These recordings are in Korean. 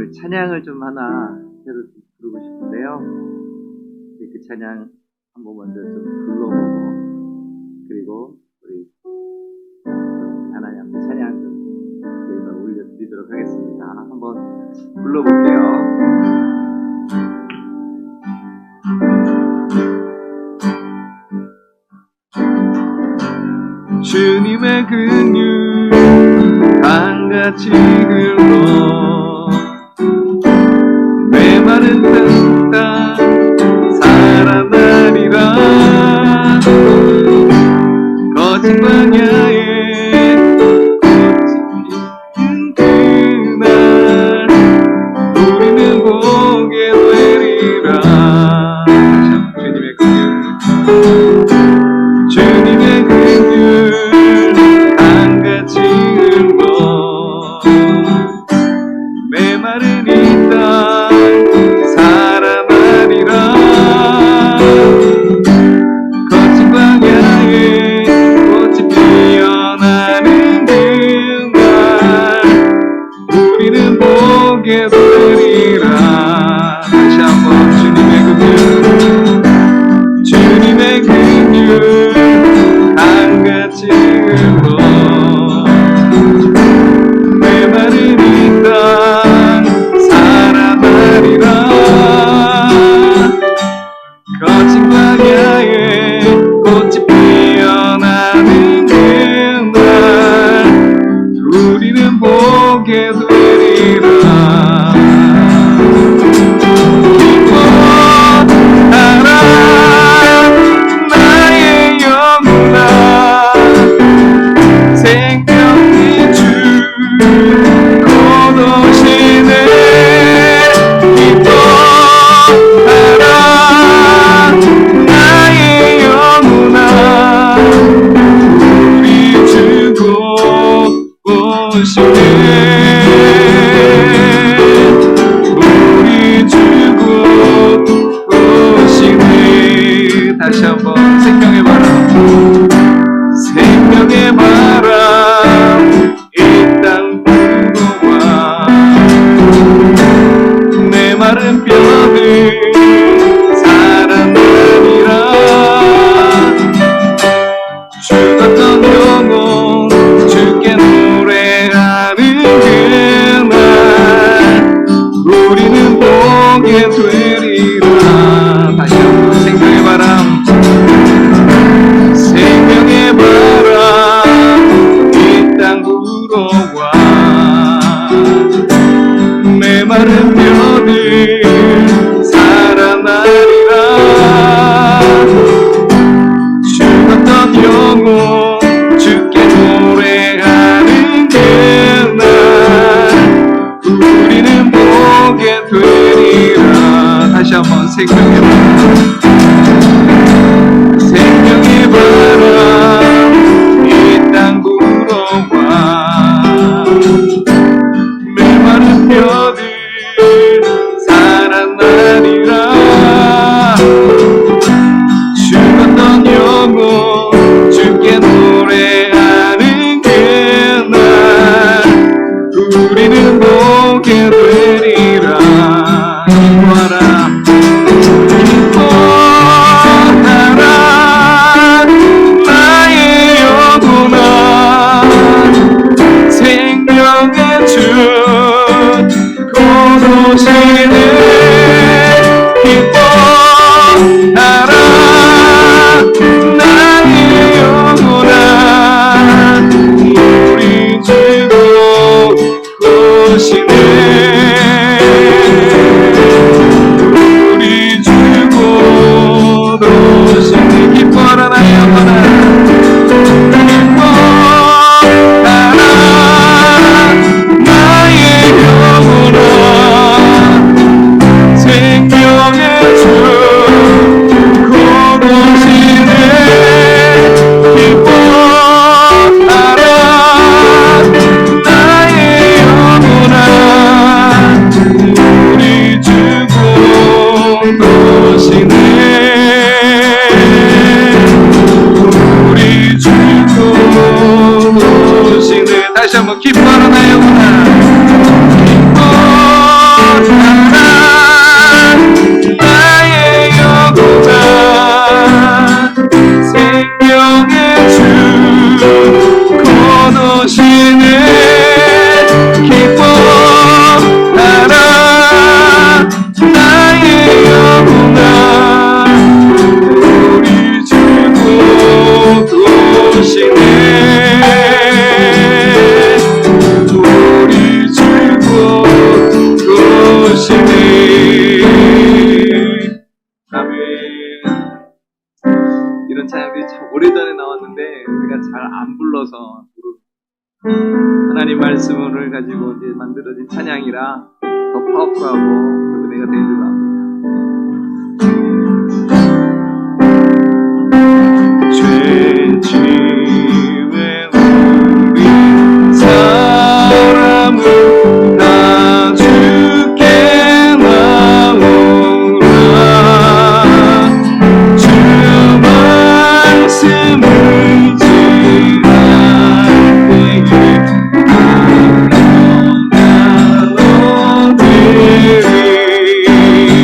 오늘 찬양을 좀 하나 새로 좀 부르고 싶은데요. 그 찬양 한번 먼저 좀 불러보고, 그리고 우리 하나님 앞에 찬양 좀 저희가 올려드리도록 하겠습니다. 한번 불러볼게요. 주님의 긍휼 강같이 흘러 메마른 땅 살아나리라. 거친 광야에 꽃이 피는 그날 우리는 보게 되리라. 참 주님의 긍휼, 주님의 긍휼 강같이 흘러 메마른 이 땅 살아나리라. 거친 광야에 꽃이 피어나는 그날 우리는 보게 되리라. 다시 한번 주님의 긍휼, 주님의 긍휼 강같이 흘러 메마른 이 땅 살아나리라. 거친 광야에 꽃이 피어나는 그날 우리는 보게 되리라. 기뻐하라 나의 영혼아, 생명의 주 곧 오시네. 기뻐하라 나의 영혼아, 우리 주 곧 오시네. 우리 주 곧 오시네. 다시 한번 생명의 바람, 생명의 바람 이 땅 불어와 내 마른 뼈들 살아나리라. 죽었던 영혼 주께 노래하는 그날 우리는 보게 되리라. 다시 한번 생명의 바람, 생명의 바람 이 땅 불어와 메마른 뼈들 살아나리라. 죽었던 영혼 주께 노래하는 그날 우리는 보게 되리라. 다시 한번 생명의 바람, 생명의 바람 이 땅 불어와 메마른 뼈들 살아나리라. 죽었던 영혼 주께 노래하는 그날 우리는 보게 되리라. 기뻐하라, 기뻐하라 이런 찬양들이 참 오래전에 나왔는데 우리가 잘 안 불러서 하나님 말씀을 가지고 이제 만들어진 찬양이라 더 파워풀하고 은혜가 되는 줄 압니다. 죄 지은 우리 사람은 다 주께 나오라. 주 말씀을 지날 때에 나오리니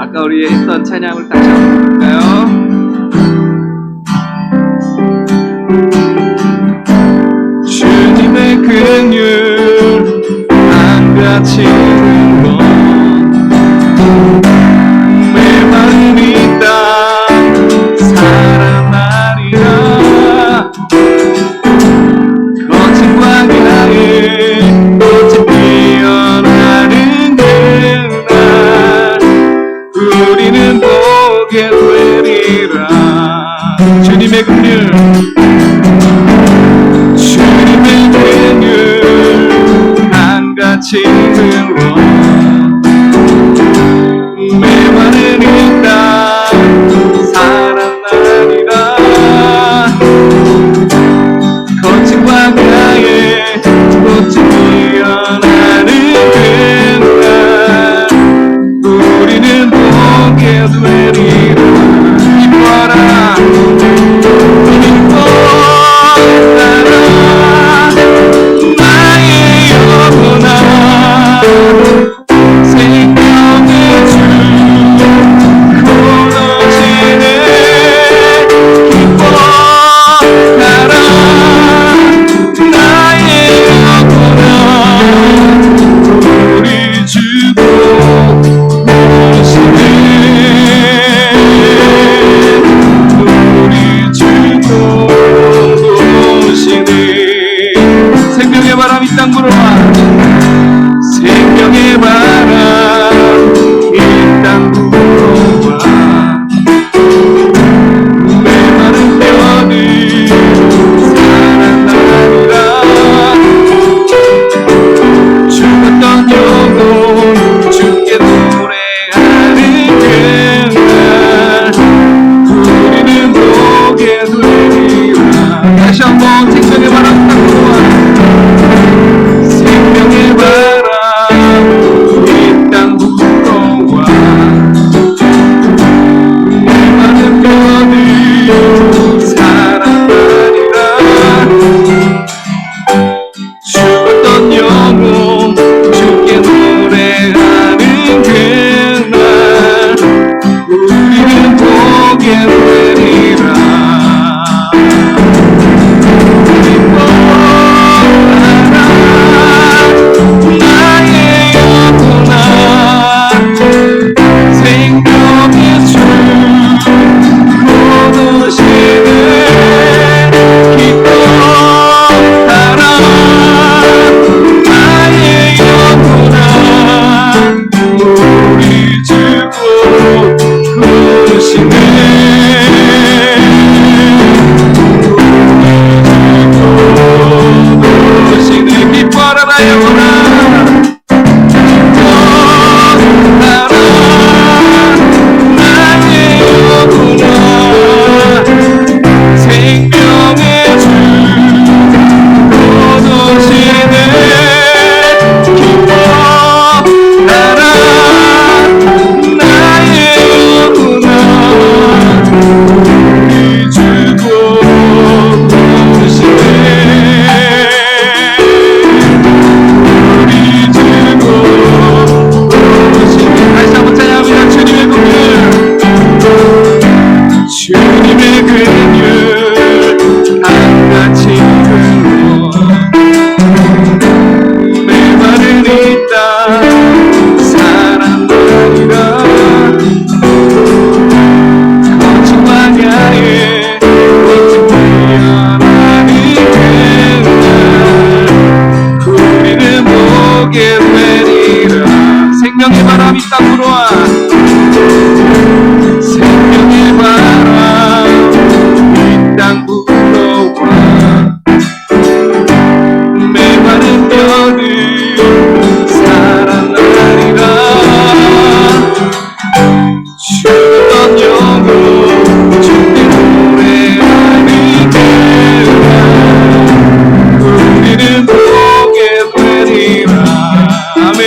아까 우리 했던 찬양을 다시 한번 볼까요? 주님의 긍휼 안가치는 것 메마른 이 땅 살아나리라. 거친 광야에 꽃이 피어나는 그날 우리는 보게 되리라. 주님의 긍휼 주님의 긍휼 안가치는 것 메마른 이 땅 살아나리라. 거친 광야에 꽃이 피어나는 그날 우리는 보게 되리라. 기뻐라 나의 영혼아 생명의 주 고노시네. 기뻐하라 나의 영혼아 우리 주 고노시네. 우리 주 고노시네. 생명의 바람 이 땅 불어와. 생명의 바람 이 땅 불어와. 메마른 뼈들 살아나리라. 죽었던 영혼 주께 노래하는 그날 우리는 보게 되리라. 다시 한번 생명의 바람 이 땅 불어와. 생명의 바람 이 땅 불어와. 메마른 뼈들 살아나리라. 죽었던 영혼 주께 노래하는 그날 우리는 보게 되리라. 나의 영혼아 생명의 주 고노시네. 기뻐하라 나의 영혼아 우리 주 고노시네. 기뻐하라 나의 영혼아 주님의 긍휼 안가치는 것 메마른 이 땅 살아나리라. 거친 광야에 꽃이 피어나는 그날 우리는 보게 되리라. 생명의 바람 이 땅 불어와. 생명의 바람 이 땅 불어와. 메마른 뼈들 살아나리라. 죽었던 영혼 주께 노래하는 그날 우리는 보게 되리라. 아멘.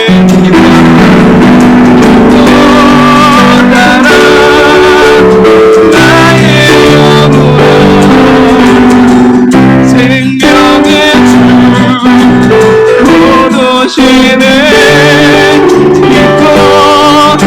고노시네. 기뻐하라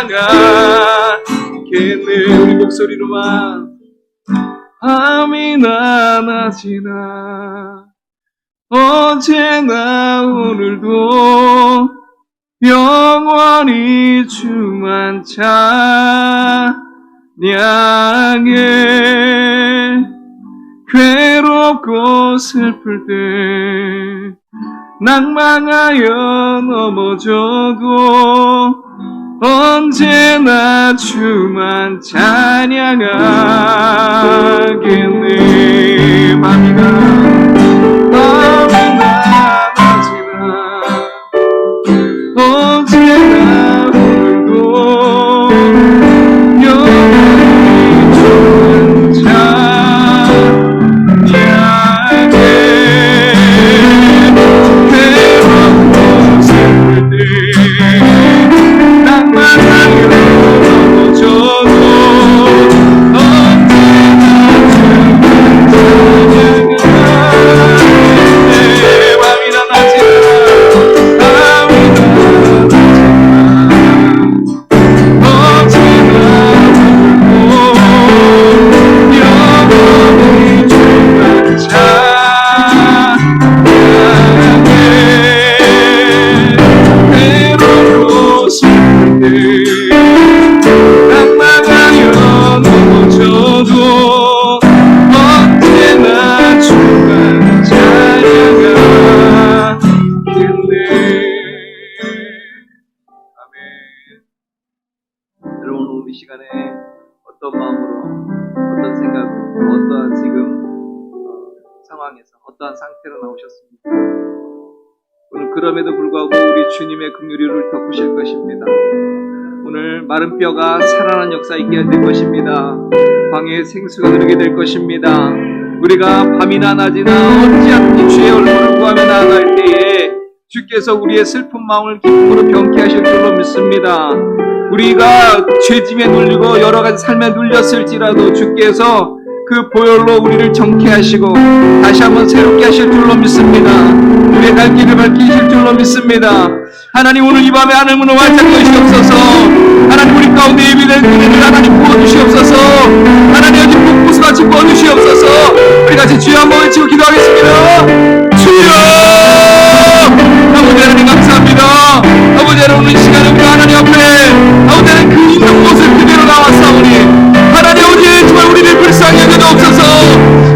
찬양하겠네. 우리 목소리로만 밤이나 낮이나 언제나 오늘도 영원히 주만 찬양해. 괴롭고 슬플 때 낭망하여 넘어져도 언제나 주만 찬양하겠네. 밤이나 낮이나 언제나 오늘도 영원히 주만 찬양해. 괴롭고 슬플 때 낭만하여 넘어져도 언제나 주만 찬양하네. 밤이나 낮이나 이 시간에 어떤 마음으로, 어떤 생각으로, 어떠한 지금 상황에서, 어떠한 상태로 나오셨습니까? 오늘 그럼에도 불구하고 우리 주님의 긍휼을 덮으실 것입니다. 오늘 마른 뼈가 살아난 역사 있게 될 것입니다. 광야의 생수가 흐르게 될 것입니다. 우리가 밤이나 낮이나 언제든지 주의 얼굴을 구하며 나아갈 때에 주께서 우리의 슬픈 마음을 기쁨으로 병케 하실 줄로 믿습니다. 우리가 죄짐에 눌리고 여러가지 삶에 눌렸을지라도 주께서 그 보혈로 우리를 정케하시고 다시 한번 새롭게 하실 줄로 믿습니다. 우리의 갈 길을 밝히실 줄로 믿습니다. 하나님, 오늘 이 밤에 하늘 문을 활짝 여시옵소서. 하나님, 우리 가운데 예비된 은혜를 하나님 부어주시옵소서. 하나님, 여기 폭포수같이 부어주시옵소서. 우리 같이 주여 한번 외치고 기도하겠습니다. 주여! 아버지 하나님 감사합니다. 아버지 하나님, 오늘 이 시간에 우리 하나님 앞에 아버지 하나님 그 있는 모습 그대로 나왔사오니 하나님, 아버지 정말 우리를 불쌍히 여겨주옵소서.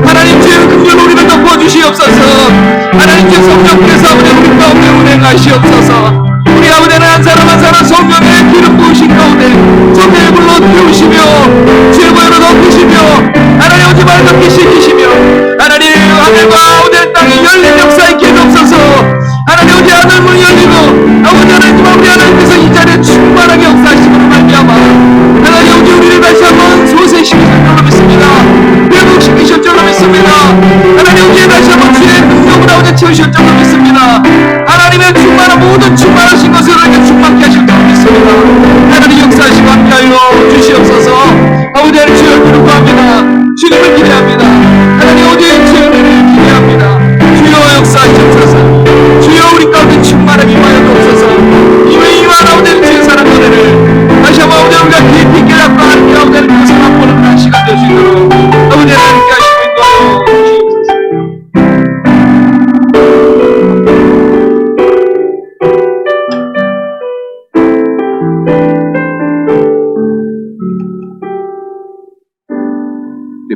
하나님, 주의 긍휼 우리를 덮어주시옵소서. 하나님께 성령께서 아버지 우리 가운데 운행하시옵소서. 우리 아버지 하나님 한 사람 한 사람 성령의 기름 부으신 가운데 성령의 불로 태우시며 주의 보혈로 덮으시며 하나님 오지 말고 시키시며 하나님 하늘과 아버지 땅에 열린 역사 있게 해주옵소서. 하나님 오지 하늘 문이 열리고 아버지 하나님 우리 하나님께서 이 자리에 충만하게 역사하시므로 말미암아 하나님 오지 우리를 다시 한번 소생시키실 줄로 믿습니다. 회복시키실 줄로 믿습니다. 하나님 오지 다시 한번 주의 능력으로 아버지 채우실 줄로 믿습니다. 하나님의 충만한 모든 충만하신 것을 우리에게 충만케 하실 줄로 믿습니다. 하나님 역사하시고 함께하여 주시옵소서. 아버지 하나님 주의 얼굴을 구합니다. 주님을 기대합니다. 하나님 오지 주의 은혜를 기대합니다. 주여 역사하시옵소서. 주여 우리 가운데 충만함 임하여 주옵소서. 이외 임한 아버지 주의 사랑 은혜를 다시 한번 아버지 우리가 깊이 깨닫고 하나님 아버지 그것을 맛보는 그런 시간 되시도록 아버지 하나님께 하시고 인도하여 주옵소서.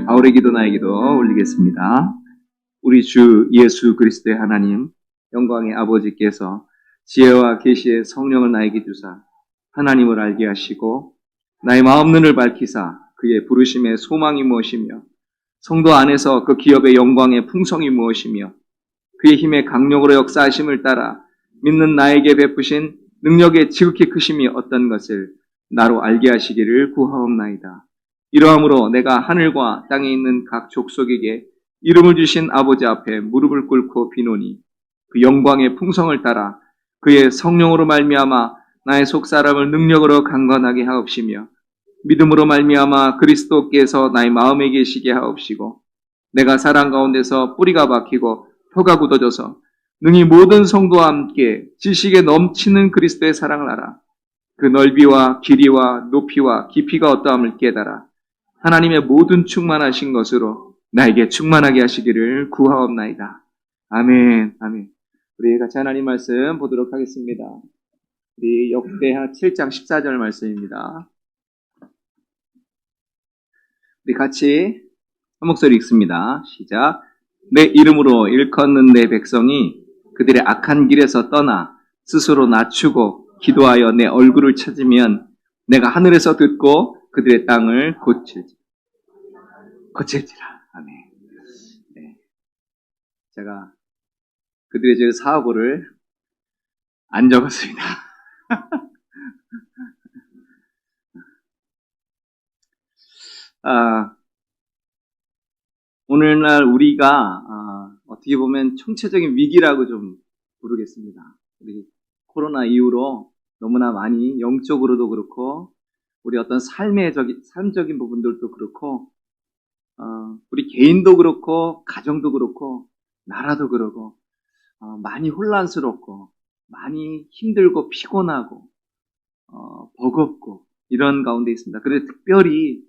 바울의 기도 나의 기도 올리겠습니다. 우리 주 예수 그리스도의 하나님 영광의 아버지께서 지혜와 계시의 성령을 나에게 주사 하나님을 알게 하시고 나의 마음 눈을 밝히사 그의 부르심의 소망이 무엇이며 성도 안에서 그 기업의 영광의 풍성이 무엇이며 그의 힘의 강력으로 역사하심을 따라 믿는 나에게 베푸신 능력의 지극히 크심이 어떤 것을 나로 알게 하시기를 구하옵나이다. 이러함으로 내가 하늘과 땅에 있는 각 족속에게 이름을 주신 아버지 앞에 무릎을 꿇고 비노니 그 영광의 풍성을 따라 그의 성령으로 말미암아 나의 속사람을 능력으로 강건하게 하옵시며 믿음으로 말미암아 그리스도께서 나의 마음에 계시게 하옵시고 내가 사랑 가운데서 뿌리가 박히고 표가 굳어져서 능히 모든 성도와 함께 지식에 넘치는 그리스도의 사랑을 알아 그 넓이와 길이와 높이와 깊이가 어떠함을 깨달아 하나님의 모든 충만하신 것으로 나에게 충만하게 하시기를 구하옵나이다. 아멘. 아멘. 우리 같이 하나님 말씀 보도록 하겠습니다. 우리 역대하 7장 14절 말씀입니다. 우리 같이 한 목소리 읽습니다. 시작. 내 이름으로 일컫는 내 백성이 그들의 악한 길에서 떠나 스스로 낮추고 기도하여 내 얼굴을 찾으면 내가 하늘에서 듣고 그들의 땅을 고칠지라. 아멘. 네. 제가 그들의 죄 사하고를 안 적었습니다. 오늘날 우리가 어떻게 보면 총체적인 위기라고 좀 부르겠습니다. 우리 코로나 이후로 너무나 많이 영적으로도 그렇고 우리 어떤 삶적인 부분들도 그렇고 우리 개인도 그렇고 가정도 그렇고 나라도 그러고 많이 혼란스럽고 많이 힘들고 피곤하고 버겁고 이런 가운데 있습니다. 그래서 특별히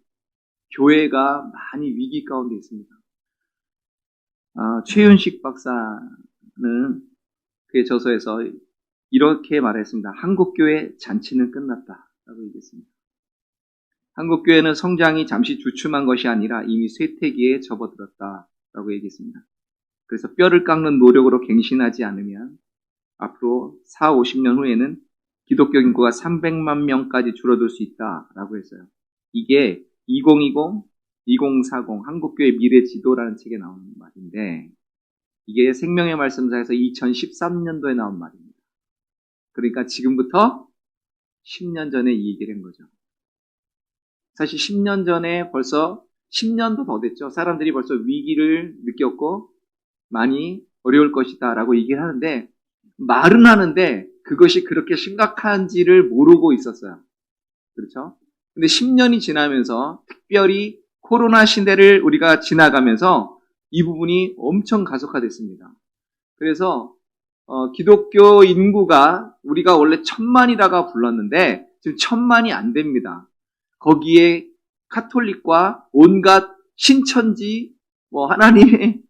교회가 많이 위기 가운데 있습니다. 최윤식 박사는 그의 저서에서 이렇게 말했습니다. 한국교회 잔치는 끝났다라고 얘기했습니다. 한국교회는 성장이 잠시 주춤한 것이 아니라 이미 쇠퇴기에 접어들었다라고 얘기했습니다. 그래서 뼈를 깎는 노력으로 갱신하지 않으면 앞으로 4, 50년 후에는 기독교 인구가 300만 명까지 줄어들 수 있다라고 했어요. 이게 2020, 2040 한국교회 미래 지도라는 책에 나오는 말인데 이게 생명의 말씀사에서 2013년도에 나온 말입니다. 그러니까 지금부터 10년 전에 이 얘기를 한 거죠. 사실 10년 전에 벌써 10년도 더 됐죠. 사람들이 벌써 위기를 느꼈고 많이 어려울 것이다 라고 얘기를 하는데 말은 하는데 그것이 그렇게 심각한지를 모르고 있었어요. 그렇죠? 근데 10년이 지나면서 특별히 코로나 시대를 우리가 지나가면서 이 부분이 엄청 가속화됐습니다. 그래서 기독교 인구가 우리가 원래 1000만이라고 불렀는데 지금 1000만이 안 됩니다. 거기에 카톨릭과 온갖 신천지 하나님의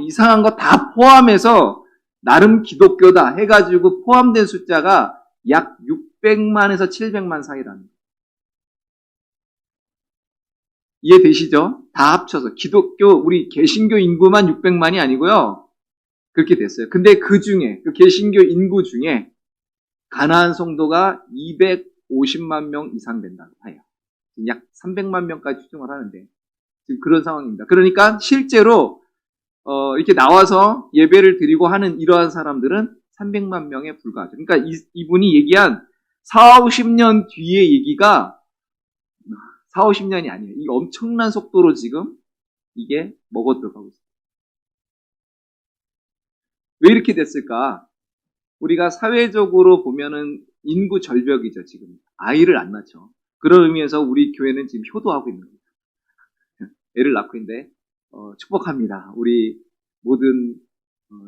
이상한 거 다 포함해서 나름 기독교다 해가지고 포함된 숫자가 약 600만에서 700만 사이랍니다. 이해되시죠? 다 합쳐서 우리 개신교 인구만 600만이 아니고요. 그렇게 됐어요. 근데 그 중에 그 개신교 인구 중에 가나안 성도가 250만 명 이상 된다고 해요. 약 300만 명까지 추정을 하는데 지금 그런 상황입니다. 그러니까 실제로 이렇게 나와서 예배를 드리고 하는 이러한 사람들은 300만 명에 불과하죠. 그러니까 이분이 얘기한 4, 50년 뒤의 얘기가 4, 50년이 아니에요. 이 엄청난 속도로 지금 이게 먹어들어가고 있어요. 왜 이렇게 됐을까? 우리가 사회적으로 보면은 인구 절벽이죠, 지금. 아이를 안 낳죠. 그런 의미에서 우리 교회는 지금 효도하고 있는 겁니다. 애를 낳고 있는데, 축복합니다. 우리 모든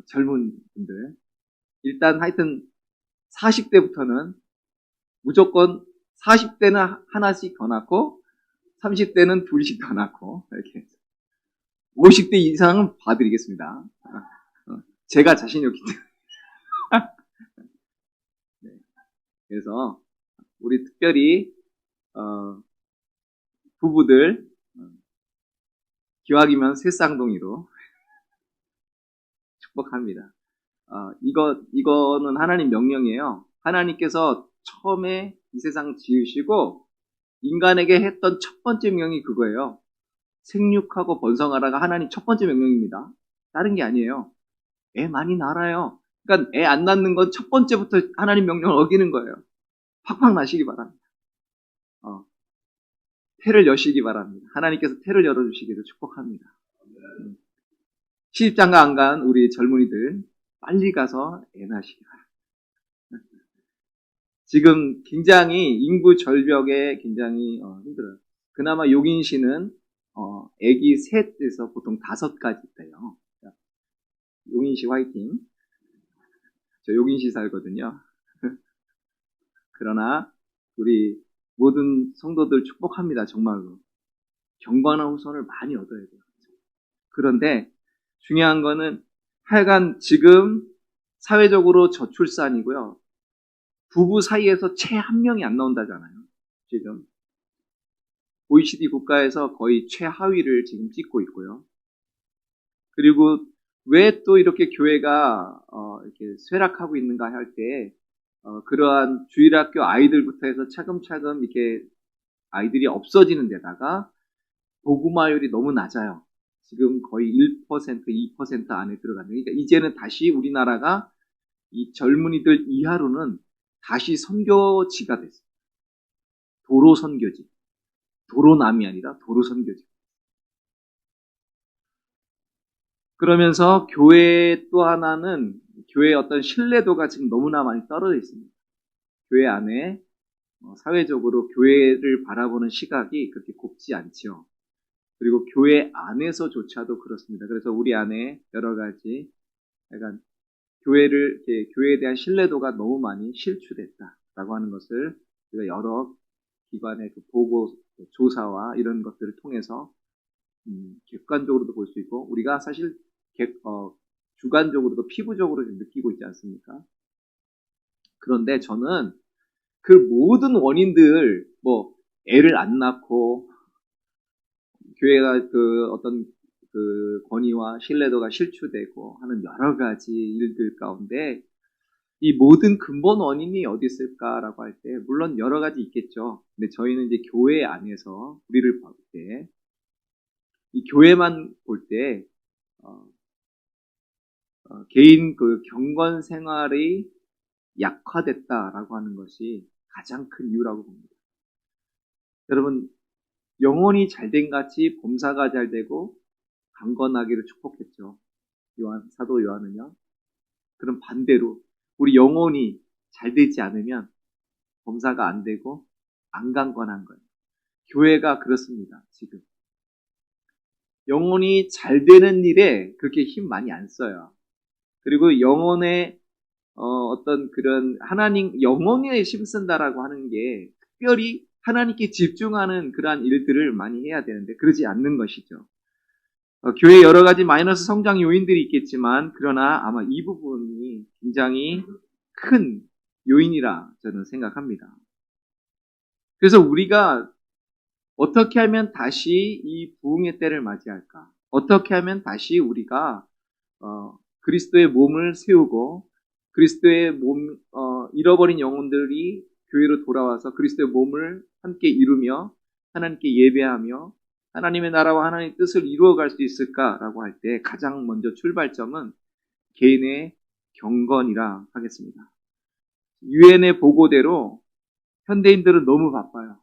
젊은 분들. 일단 하여튼 40대부터는 무조건 40대는 하나씩 더 낳고 30대는 둘씩 더 낳고 이렇게 50대 이상은 봐드리겠습니다. 제가 자신이 없기 때문에. 네. 그래서 우리 특별히 부부들 기왕이면 새 쌍둥이로 축복합니다. 이거는 하나님 명령이에요. 하나님께서 처음에 이 세상 지으시고 인간에게 했던 첫 번째 명령이 그거예요. 생육하고 번성하라가 하나님 첫 번째 명령입니다. 다른 게 아니에요. 애 많이 낳아요. 그러니까 애 안 낳는 건 첫 번째부터 하나님 명령을 어기는 거예요. 팍팍 나시기 바랍니다. 태를 여시기 바랍니다. 하나님께서 태를 열어주시기를 축복합니다. 시집장가 안 간 우리 젊은이들 빨리 가서 애 낳으시기 바랍니다. 지금 굉장히 인구 절벽에 굉장히 힘들어요. 그나마 용인시는 애기 셋에서 보통 5까지 있대요. 용인시 화이팅. 저 용인시 살거든요. 그러나 우리 모든 성도들 축복합니다. 정말로. 경건한 후손을 많이 얻어야 돼요. 그런데 중요한 거는 하여간 지금 사회적으로 저출산이고요. 부부 사이에서 채 한 명이 안 나온다잖아요. 지금 OECD 국가에서 거의 최하위를 지금 찍고 있고요. 그리고 왜 또 이렇게 교회가 이렇게 쇠락하고 있는가 할 때 그러한 주일학교 아이들부터 해서 차근차근 이렇게 아이들이 없어지는 데다가 복음화율이 너무 낮아요. 지금 거의 1%, 2% 안에 들어가는. 그러니까 이제는 다시 우리나라가 이 젊은이들 이하로는 다시 선교지가 됐어요. 도로 선교지. 도로남이 아니라 도로 선교지. 그러면서 교회 또 하나는 교회의 어떤 신뢰도가 지금 너무나 많이 떨어져 있습니다. 교회 안에 사회적으로 교회를 바라보는 시각이 그렇게 곱지 않죠. 그리고 교회 안에서조차도 그렇습니다. 그래서 우리 안에 여러 가지 약간 교회에 대한 신뢰도가 너무 많이 실추됐다라고 하는 것을 우리가 여러 기관의 그 보고 조사와 이런 것들을 통해서 객관적으로도 볼 수 있고 우리가 사실 주관적으로도 피부적으로 느끼고 있지 않습니까? 그런데 저는 그 모든 원인들 애를 안 낳고 교회가 어떤 권위와 신뢰도가 실추되고 하는 여러 가지 일들 가운데 이 모든 근본 원인이 어디 있을까라고 할 때 물론 여러 가지 있겠죠. 근데 저희는 이제 교회 안에서 우리를 볼 때 이 교회만 볼 때 개인 경건 생활이 약화됐다라고 하는 것이 가장 큰 이유라고 봅니다. 여러분 영혼이 잘된 같이 범사가 잘 되고 강건하기를 축복했죠. 사도 요한은요. 그럼 반대로 우리 영혼이 잘 되지 않으면 범사가 안 되고 안 강건한 거예요. 교회가 그렇습니다. 지금 영혼이 잘 되는 일에 그렇게 힘 많이 안 써요. 그리고 영혼의 어떤 그런 영혼에 힘쓴다라고 하는 게 특별히 하나님께 집중하는 그러한 일들을 많이 해야 되는데 그러지 않는 것이죠. 교회 여러 가지 마이너스 성장 요인들이 있겠지만 그러나 아마 이 부분이 굉장히 큰 요인이라 저는 생각합니다. 그래서 우리가 어떻게 하면 다시 이 부흥의 때를 맞이할까? 어떻게 하면 다시 우리가 그리스도의 몸을 세우고 그리스도의 잃어버린 영혼들이 교회로 돌아와서 그리스도의 몸을 함께 이루며 하나님께 예배하며 하나님의 나라와 하나님의 뜻을 이루어갈 수 있을까라고 할 때 가장 먼저 출발점은 개인의 경건이라 하겠습니다. 유엔의 보고대로 현대인들은 너무 바빠요.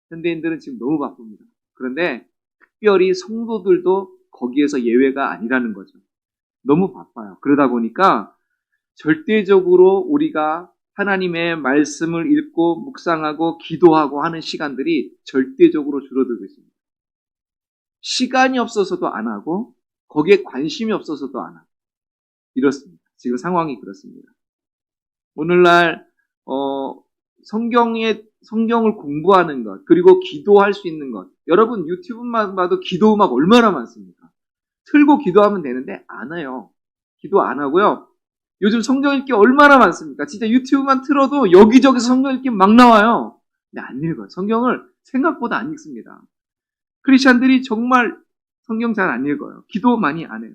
현대인들은 지금 너무 바쁩니다. 그런데 특별히 성도들도 거기에서 예외가 아니라는 거죠. 너무 바빠요. 그러다 보니까 절대적으로 우리가 하나님의 말씀을 읽고 묵상하고 기도하고 하는 시간들이 절대적으로 줄어들고 있습니다. 시간이 없어서도 안 하고 거기에 관심이 없어서도 안 하고 이렇습니다. 지금 상황이 그렇습니다. 오늘날 성경을 공부하는 것 그리고 기도할 수 있는 것 여러분 유튜브만 봐도 기도 음악 얼마나 많습니까? 틀고 기도하면 되는데 안 해요. 기도 안 하고요. 요즘 성경 읽기 얼마나 많습니까? 진짜 유튜브만 틀어도 여기저기서 성경 읽기 막 나와요. 근데 안 읽어요. 성경을 생각보다 안 읽습니다. 크리스찬들이 정말 성경 잘 안 읽어요. 기도 많이 안 해요.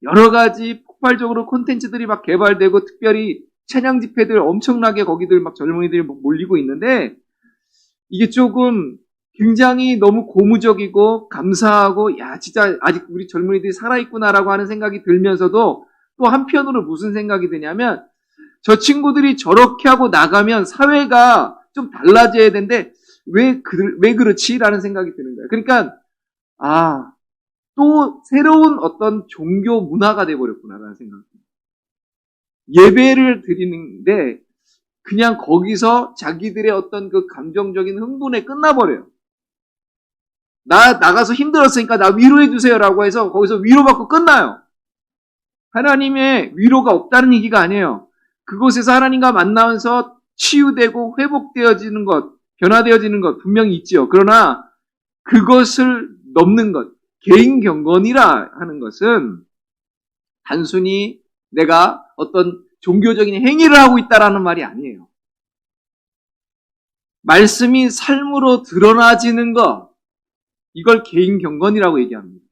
여러 가지 폭발적으로 콘텐츠들이 막 개발되고 특별히 찬양 집회들 엄청나게 거기들 막 젊은이들이 몰리고 있는데 이게 조금 굉장히 너무 고무적이고 감사하고 야 진짜 아직 우리 젊은이들이 살아있구나라고 하는 생각이 들면서도 또 한편으로 무슨 생각이 드냐면 저 친구들이 저렇게 하고 나가면 사회가 좀 달라져야 되는데 왜 그렇지? 라는 생각이 드는 거예요. 그러니까 또 새로운 어떤 종교 문화가 돼버렸구나라는 생각이 듭니다. 예배를 드리는데 그냥 거기서 자기들의 어떤 그 감정적인 흥분에 끝나버려요. 나가서 힘들었으니까 나 위로해 주세요라고 해서 거기서 위로받고 끝나요. 하나님의 위로가 없다는 얘기가 아니에요. 그곳에서 하나님과 만나면서 치유되고 회복되어지는 것, 변화되어지는 것 분명히 있지요. 그러나 그것을 넘는 것, 개인 경건이라 하는 것은 단순히 내가 어떤 종교적인 행위를 하고 있다라는 말이 아니에요. 말씀이 삶으로 드러나지는 것, 이걸 개인 경건이라고 얘기합니다.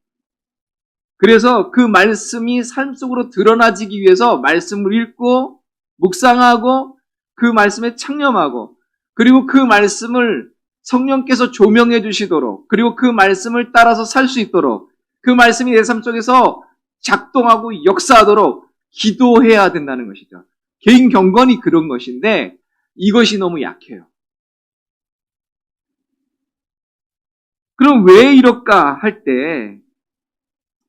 그래서 그 말씀이 삶 속으로 드러나지기 위해서 말씀을 읽고 묵상하고 그 말씀에 창념하고 그리고 그 말씀을 성령께서 조명해 주시도록 그리고 그 말씀을 따라서 살 수 있도록 그 말씀이 내 삶 속에서 작동하고 역사하도록 기도해야 된다는 것이죠. 개인 경건이 그런 것인데 이것이 너무 약해요. 그럼 왜 이럴까 할 때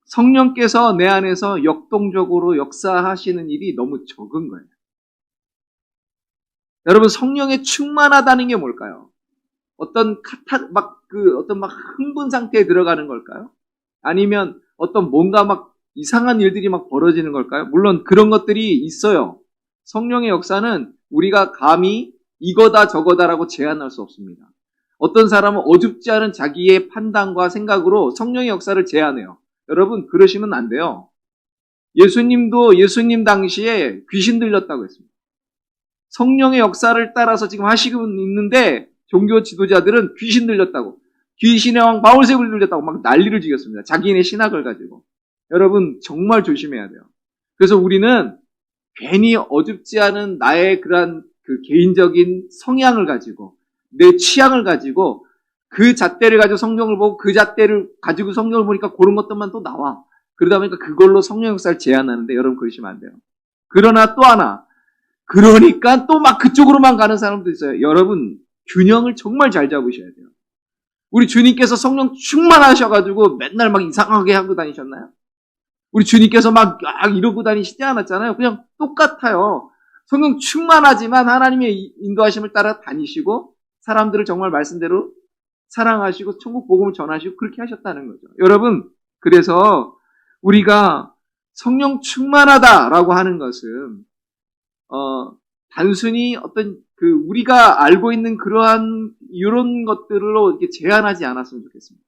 성령께서 내 안에서 역동적으로 역사하시는 일이 너무 적은 거예요. 여러분, 성령에 충만하다는 게 뭘까요? 어떤 흥분 상태에 들어가는 걸까요? 아니면 어떤 뭔가 막 이상한 일들이 막 벌어지는 걸까요? 물론 그런 것들이 있어요. 성령의 역사는 우리가 감히 이거다 저거다라고 제한할 수 없습니다. 어떤 사람은 어줍지 않은 자기의 판단과 생각으로 성령의 역사를 제한해요. 여러분, 그러시면 안 돼요. 예수님도 예수님 당시에 귀신 들렸다고 했습니다. 성령의 역사를 따라서 지금 하시고 있는데 종교 지도자들은 귀신 들렸다고, 귀신의 왕 바울세불이 들렸다고 막 난리를 지겼습니다. 자기네 신학을 가지고. 여러분, 정말 조심해야 돼요. 그래서 우리는 괜히 어줍지 않은 나의 그러한 그 개인적인 성향을 가지고 내 취향을 가지고 그 잣대를 가지고 성경을 보고 그 잣대를 가지고 성경을 보니까 그런 것들만 또 나와. 그러다 보니까 그걸로 성령 역사를 제한하는데 여러분 그러시면 안 돼요. 그러나 또 하나, 그러니까 또 막 그쪽으로만 가는 사람도 있어요. 여러분 균형을 정말 잘 잡으셔야 돼요. 우리 주님께서 성령 충만하셔가지고 맨날 막 이상하게 하고 다니셨나요? 우리 주님께서 막 이러고 다니시지 않았잖아요. 그냥 똑같아요. 성령 충만하지만 하나님의 인도하심을 따라 다니시고 사람들을 정말 말씀대로 사랑하시고 천국 복음을 전하시고 그렇게 하셨다는 거죠. 여러분, 그래서 우리가 성령 충만하다라고 하는 것은 단순히 어떤 우리가 알고 있는 그러한 이런 것들로 이렇게 제한하지 않았으면 좋겠습니다.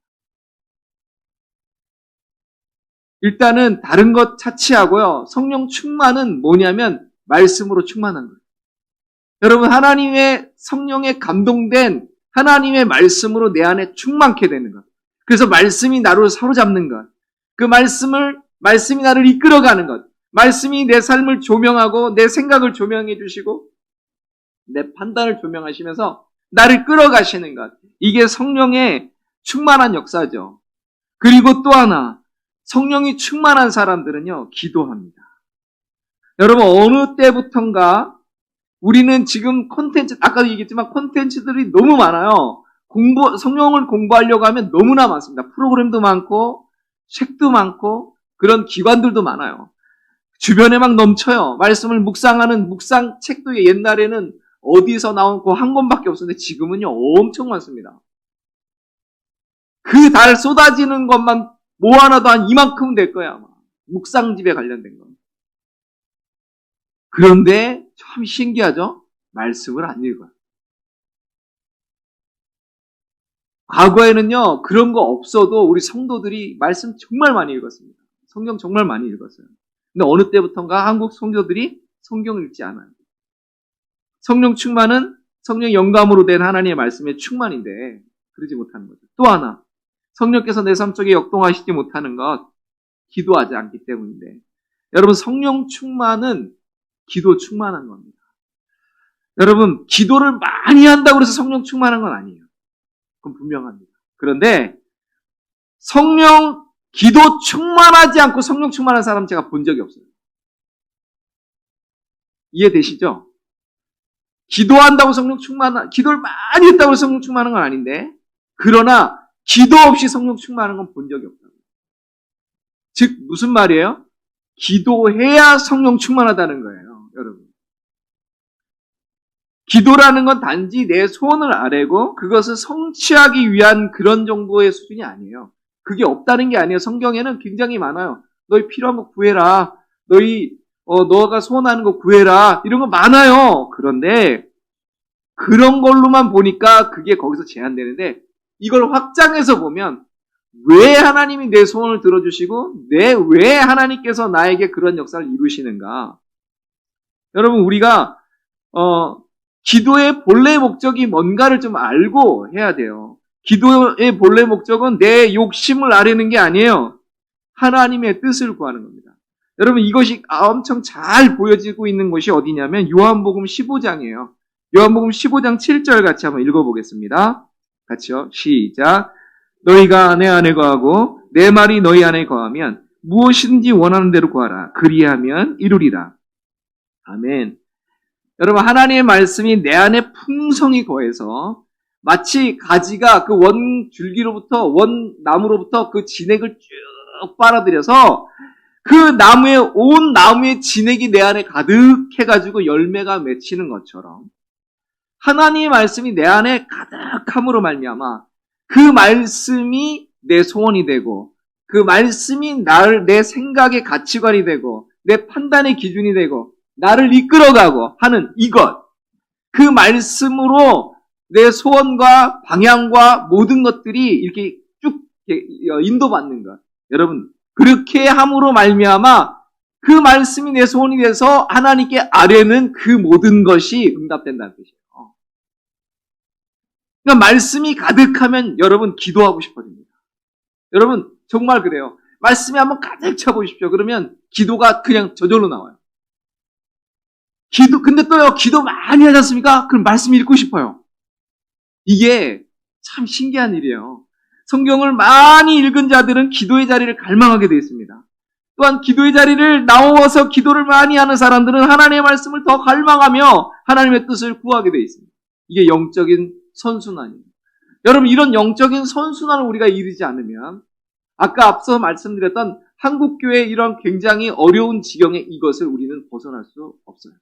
일단은 다른 것 차치하고요. 성령 충만은 뭐냐면 말씀으로 충만한 거예요. 여러분, 하나님의 성령에 감동된 하나님의 말씀으로 내 안에 충만케 되는 것. 그래서 말씀이 나를 사로잡는 것. 그 말씀이 나를 이끌어가는 것. 말씀이 내 삶을 조명하고 내 생각을 조명해 주시고 내 판단을 조명하시면서 나를 끌어가시는 것. 이게 성령의 충만한 역사죠. 그리고 또 하나, 성령이 충만한 사람들은요, 기도합니다. 여러분, 어느 때부턴가 우리는 지금 아까도 얘기했지만 콘텐츠들이 너무 많아요. 성령을 공부하려고 하면 너무나 많습니다. 프로그램도 많고, 책도 많고, 그런 기관들도 많아요. 주변에 막 넘쳐요. 말씀을 묵상하는 묵상 책도 옛날에는 어디서 나온 거 한 권밖에 없었는데 지금은요, 엄청 많습니다. 그 달 쏟아지는 것만 모아놔도 한 이만큼 될 거야, 아마. 묵상집에 관련된 거. 그런데 참 신기하죠? 말씀을 안 읽어요. 과거에는요, 그런 거 없어도 우리 성도들이 말씀 정말 많이 읽었습니다. 성경 정말 많이 읽었어요. 근데 어느 때부턴가 한국 성도들이 성경을 읽지 않아요. 성령 충만은 성령 영감으로 된 하나님의 말씀의 충만인데 그러지 못하는 거죠. 또 하나, 성령께서 내 삶 속에 역동하시지 못하는 것, 기도하지 않기 때문인데. 여러분, 성령 충만은 기도 충만한 겁니다. 여러분, 기도를 많이 한다고 해서 성령 충만한 건 아니에요. 그건 분명합니다. 그런데 기도 충만하지 않고 성령 충만한 사람 제가 본 적이 없어요. 이해되시죠? 기도한다고 기도를 많이 했다고 해서 성령 충만한 건 아닌데, 그러나 기도 없이 성령 충만한 건 본 적이 없다고. 즉, 무슨 말이에요? 기도해야 성령 충만하다는 거예요, 여러분. 기도라는 건 단지 내 소원을 아뢰고 그것을 성취하기 위한 그런 정도의 수준이 아니에요. 그게 없다는 게 아니에요. 성경에는 굉장히 많아요. 너희 필요한 거 구해라. 너가 소원하는 거 구해라. 이런 거 많아요. 그런데 그런 걸로만 보니까 그게 거기서 제한되는데 이걸 확장해서 보면 왜 하나님이 내 소원을 들어주시고 왜 하나님께서 나에게 그런 역사를 이루시는가? 여러분 우리가 기도의 본래 목적이 뭔가를 좀 알고 해야 돼요. 기도의 본래 목적은 내 욕심을 아뢰는 게 아니에요. 하나님의 뜻을 구하는 겁니다. 여러분 이것이 엄청 잘 보여지고 있는 것이 어디냐면 요한복음 15장이에요. 요한복음 15장 7절 같이 한번 읽어보겠습니다. 같이요. 시작. 너희가 내 안에 거하고 내 말이 너희 안에 거하면 무엇이든지 원하는 대로 구하라. 그리하면 이루리라. 아멘. 여러분 하나님의 말씀이 내 안에 풍성히 거해서 마치 가지가 그 원나무로부터 그 진액을 쭉 빨아들여서 그 온 나무의 진액이 내 안에 가득해가지고 열매가 맺히는 것처럼 하나님의 말씀이 내 안에 가득함으로 말미암아 그 말씀이 내 소원이 되고 그 말씀이 내 생각의 가치관이 되고 내 판단의 기준이 되고 나를 이끌어가고 하는 이것 그 말씀으로 내 소원과 방향과 모든 것들이 이렇게 쭉 인도받는 것. 여러분 그렇게 함으로 말미암아 그 말씀이 내 소원이 돼서 하나님께 아뢰는 그 모든 것이 응답된다는 뜻이에요. 그러니까 말씀이 가득하면 여러분 기도하고 싶어집니다. 여러분 정말 그래요. 말씀이 한번 가득 차보십시오. 그러면 기도가 그냥 저절로 나와요. 근데 또요, 기도 많이 하지 않습니까? 그럼 말씀 읽고 싶어요. 이게 참 신기한 일이에요. 성경을 많이 읽은 자들은 기도의 자리를 갈망하게 되어 있습니다. 또한 기도의 자리를 나와서 기도를 많이 하는 사람들은 하나님의 말씀을 더 갈망하며 하나님의 뜻을 구하게 되어 있습니다. 이게 영적인 선순환입니다. 여러분 이런 영적인 선순환을 우리가 이루지 않으면 아까 앞서 말씀드렸던 한국교회의 이런 굉장히 어려운 지경에 이것을 우리는 벗어날 수 없어요.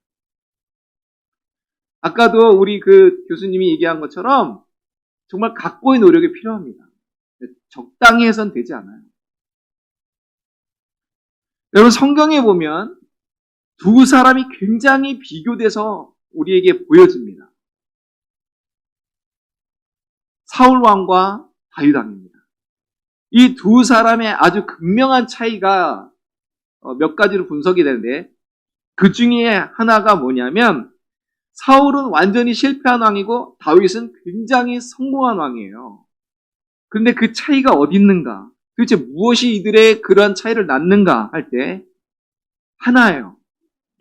아까도 우리 그 교수님이 얘기한 것처럼 정말 각고의 노력이 필요합니다. 적당히 해선 되지 않아요. 여러분 성경에 보면 두 사람이 굉장히 비교돼서 우리에게 보여집니다. 사울 왕과 다윗 왕입니다. 이 두 사람의 아주 극명한 차이가 몇 가지로 분석이 되는데 그 중에 하나가 뭐냐면 사울은 완전히 실패한 왕이고 다윗은 굉장히 성공한 왕이에요. 그런데 그 차이가 어디 있는가? 도대체 무엇이 이들의 그러한 차이를 낳는가 할 때 하나예요.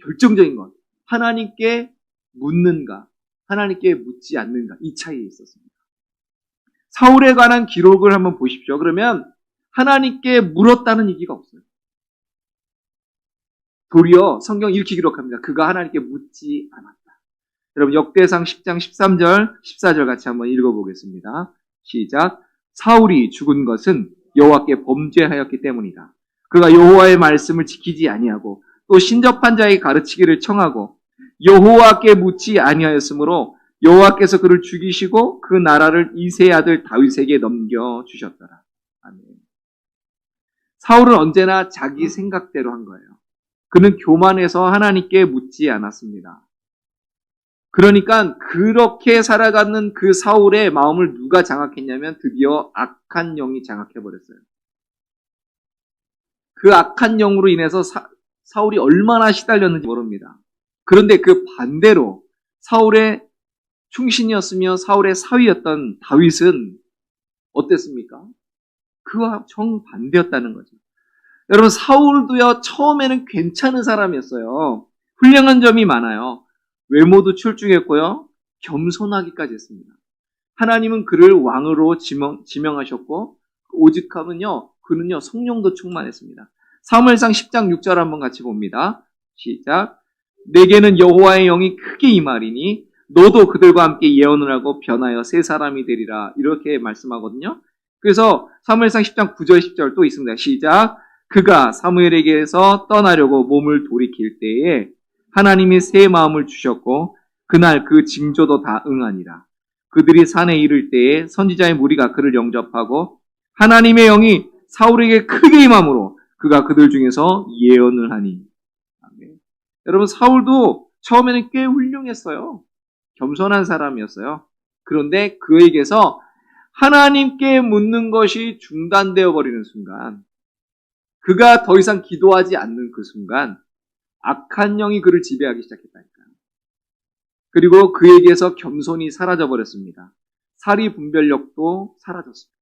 결정적인 것. 하나님께 묻는가? 하나님께 묻지 않는가? 이 차이에 있었습니다. 사울에 관한 기록을 한번 보십시오. 그러면 하나님께 물었다는 얘기가 없어요. 도리어 성경 이렇게 기록합니다. 그가 하나님께 묻지 않았다. 여러분 역대상 10장 13절 14절 같이 한번 읽어보겠습니다. 시작. 사울이 죽은 것은 여호와께 범죄하였기 때문이다. 그가 여호와의 말씀을 지키지 아니하고 또 신접한 자에게 가르치기를 청하고 여호와께 묻지 아니하였으므로 여호와께서 그를 죽이시고 그 나라를 이새의 아들 다윗에게 넘겨주셨더라. 아멘. 사울은 언제나 자기 생각대로 한 거예요. 그는 교만해서 하나님께 묻지 않았습니다. 그러니까 그렇게 살아가는 그 사울의 마음을 누가 장악했냐면 드디어 악한 영이 장악해버렸어요. 그 악한 영으로 인해서 사울이 얼마나 시달렸는지 모릅니다. 그런데 그 반대로 사울의 충신이었으며 사울의 사위였던 다윗은 어땠습니까? 그와 정반대였다는 거죠. 여러분 사울도요 처음에는 괜찮은 사람이었어요. 훌륭한 점이 많아요. 외모도 출중했고요. 겸손하기까지 했습니다. 하나님은 그를 왕으로 지명하셨고 오직하면요 그는요 성령도 충만했습니다. 사무엘상 10장 6절 한번 같이 봅니다. 시작. 내게는 여호와의 영이 크게 임하리니 너도 그들과 함께 예언을 하고 변하여 새 사람이 되리라. 이렇게 말씀하거든요. 그래서 사무엘상 10장 9절 10절 또 있습니다. 시작. 그가 사무엘에게서 떠나려고 몸을 돌이킬 때에 하나님이 새 마음을 주셨고 그날 그 징조도 다 응하니라. 그들이 산에 이를 때에 선지자의 무리가 그를 영접하고 하나님의 영이 사울에게 크게 임함으로 그가 그들 중에서 예언을 하니. 아멘. 여러분 사울도 처음에는 꽤 훌륭했어요. 겸손한 사람이었어요. 그런데 그에게서 하나님께 묻는 것이 중단되어 버리는 순간, 그가 더 이상 기도하지 않는 그 순간 악한 영이 그를 지배하기 시작했다니까요. 그리고 그에게서 겸손이 사라져 버렸습니다. 사리 분별력도 사라졌습니다.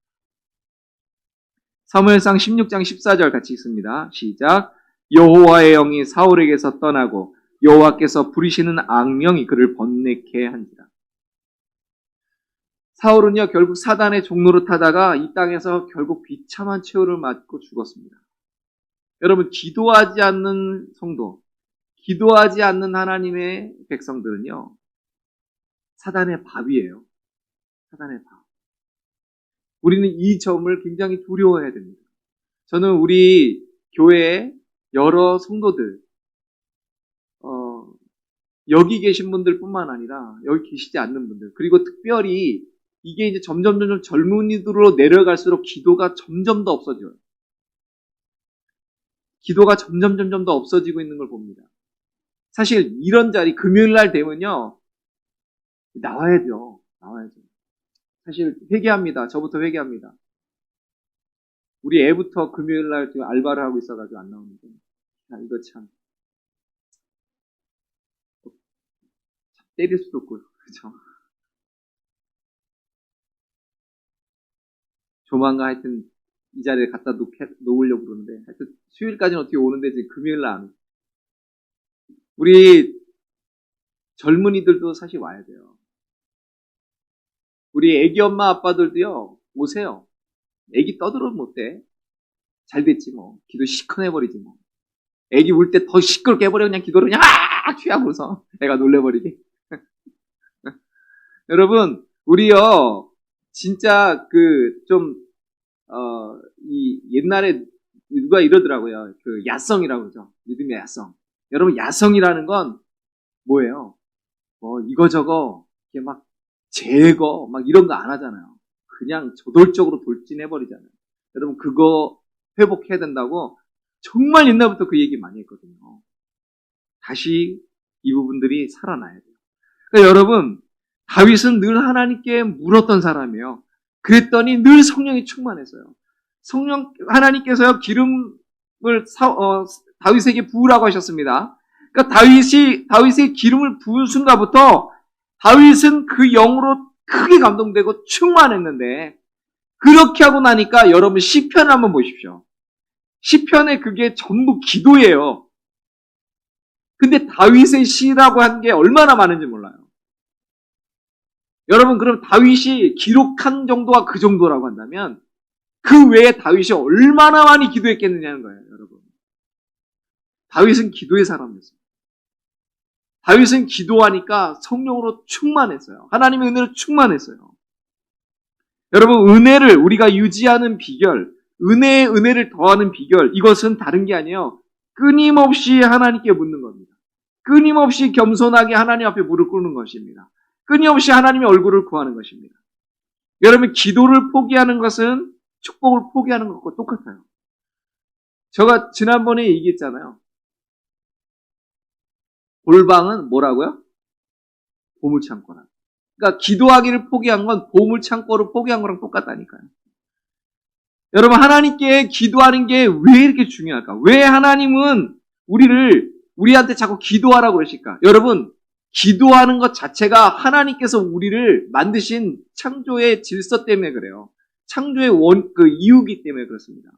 사무엘상 16장 14절 같이 읽습니다. 시작. 여호와의 영이 사울에게서 떠나고 여호와께서 부리시는 악령이 그를 번뇌케 한지라. 사울은요, 결국 사단의 종로를 타다가 이 땅에서 결국 비참한 최후를 맞고 죽었습니다. 여러분, 기도하지 않는 성도, 기도하지 않는 하나님의 백성들은요, 사단의 밥이에요. 사단의 밥. 우리는 이 점을 굉장히 두려워해야 됩니다. 저는 우리 교회의 여러 성도들, 여기 계신 분들 뿐만 아니라 여기 계시지 않는 분들, 그리고 특별히 이게 이제 점점 젊은이들로 내려갈수록 기도가 점점 더 없어져요. 기도가 점점 더 없어지고 있는 걸 봅니다. 사실 이런 자리 금요일 날 되면요, 나와야죠. 사실 회개합니다. 저부터 회개합니다. 우리 애부터 금요일 날 지금 알바를 하고 있어가지고 안 나오는데, 이거 참 때릴 수도 없고요. 그렇죠? 조만간 하여튼 이 자리에 갖다 놓으려고 그러는데, 하여튼 수요일까지는 어떻게 오는데 지금 금요일 날 안. 우리 젊은이들도 사실 와야 돼요. 우리 애기 엄마 아빠들도요, 오세요. 애기 떠들어도 못 돼. 잘 됐지 뭐. 기도 시큰해버리지 뭐. 애기 울 때 더 시끄럽게 해버려. 그냥 기도를 그냥 취하고서 애가 놀래버리게. 여러분, 우리요, 진짜 이 옛날에 누가 이러더라고요. 그 야성이라고 그러죠. 믿음의 야성. 여러분, 야성이라는 건 뭐예요? 이거저거 이렇게 막 제거 막 이런 거 안 하잖아요. 그냥 저돌적으로 돌진해버리잖아요. 여러분, 그거 회복해야 된다고 정말 옛날부터 그 얘기 많이 했거든요. 다시 이 부분들이 살아나야 돼요. 그러니까 여러분, 다윗은 늘 하나님께 물었던 사람이에요. 그랬더니 늘 성령이 충만했어요. 하나님께서요, 기름을 다윗에게 부으라고 하셨습니다. 그러니까 다윗의 기름을 부은 순간부터 다윗은 그 영으로 크게 감동되고 충만했는데, 그렇게 하고 나니까 여러분 시편을 한번 보십시오. 시편에 그게 전부 기도예요. 근데 다윗의 시라고 한 게 얼마나 많은지 몰라요. 여러분, 그럼 다윗이 기록한 정도가 그 정도라고 한다면 그 외에 다윗이 얼마나 많이 기도했겠느냐는 거예요, 여러분. 다윗은 기도의 사람이었어요. 다윗은 기도하니까 성령으로 충만했어요. 하나님의 은혜로 충만했어요. 여러분, 은혜를 우리가 유지하는 비결, 은혜를 더하는 비결, 이것은 다른 게 아니에요. 끊임없이 하나님께 묻는 겁니다. 끊임없이 겸손하게 하나님 앞에 무릎 꿇는 것입니다. 끊임없이 하나님의 얼굴을 구하는 것입니다. 여러분, 기도를 포기하는 것은 축복을 포기하는 것과 똑같아요. 제가 지난번에 얘기했잖아요. 골방은 뭐라고요? 보물창고라. 그러니까 기도하기를 포기한 건 보물창고를 포기한 거랑 똑같다니까요. 여러분, 하나님께 기도하는 게 왜 이렇게 중요할까? 왜 하나님은 우리한테 자꾸 기도하라고 그러실까? 여러분, 기도하는 것 자체가 하나님께서 우리를 만드신 창조의 질서 때문에 그래요. 창조의 이유기 때문에 그렇습니다.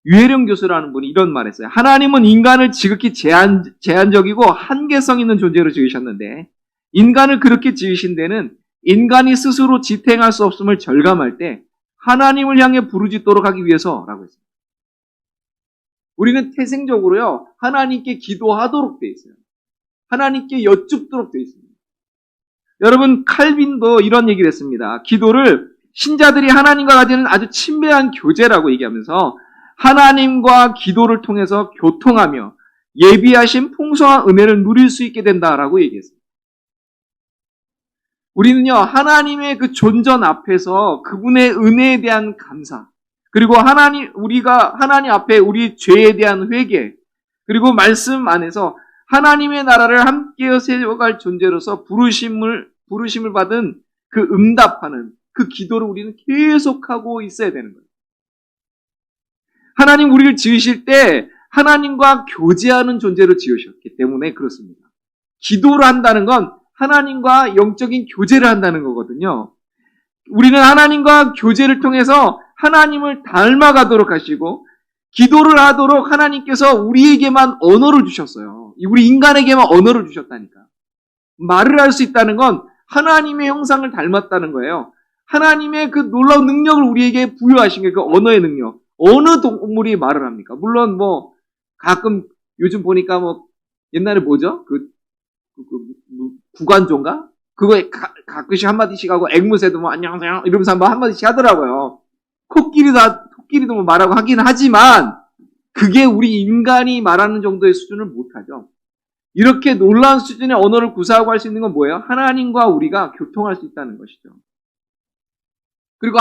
유해령 교수라는 분이 이런 말을 했어요. 하나님은 인간을 지극히 제한적이고 한계성 있는 존재로 지으셨는데, 인간을 그렇게 지으신 데는 인간이 스스로 지탱할 수 없음을 절감할 때 하나님을 향해 부르짖도록 하기 위해서라고 했습니다. 우리는 태생적으로요, 하나님께 기도하도록 되어 있어요. 하나님께 여쭙도록 되어 있습니다. 여러분, 칼빈도 이런 얘기를 했습니다. 기도를 신자들이 하나님과 가지는 아주 친밀한 교제라고 얘기하면서 하나님과 기도를 통해서 교통하며 예비하신 풍성한 은혜를 누릴 수 있게 된다라고 얘기했습니다. 우리는요, 하나님의 그 존전 앞에서 그분의 은혜에 대한 감사, 그리고 우리가 하나님 앞에 우리 죄에 대한 회개, 그리고 말씀 안에서 하나님의 나라를 함께 세워갈 존재로서 부르심을 받은 그 응답하는 그 기도를 우리는 계속하고 있어야 되는 거예요. 하나님 우리를 지으실 때 하나님과 교제하는 존재로 지으셨기 때문에 그렇습니다. 기도를 한다는 건 하나님과 영적인 교제를 한다는 거거든요. 우리는 하나님과 교제를 통해서 하나님을 닮아가도록 하시고 기도를 하도록 하나님께서 우리에게만 언어를 주셨어요. 우리 인간에게만 언어를 주셨다니까. 말을 할 수 있다는 건 하나님의 형상을 닮았다는 거예요. 하나님의 그 놀라운 능력을 우리에게 부여하신 게 그 언어의 능력. 어느 동물이 말을 합니까? 물론 뭐 가끔 요즘 보니까 뭐 옛날에 뭐죠? 구간조인가? 그거에 가끔씩 한마디씩 하고 앵무새도 뭐 안녕하세요 이러면서 한마디씩 하더라고요. 코끼리도 뭐 말하고 하긴 하지만 그게 우리 인간이 말하는 정도의 수준을 못하죠. 이렇게 놀라운 수준의 언어를 구사하고 할 수 있는 건 뭐예요? 하나님과 우리가 교통할 수 있다는 것이죠. 그리고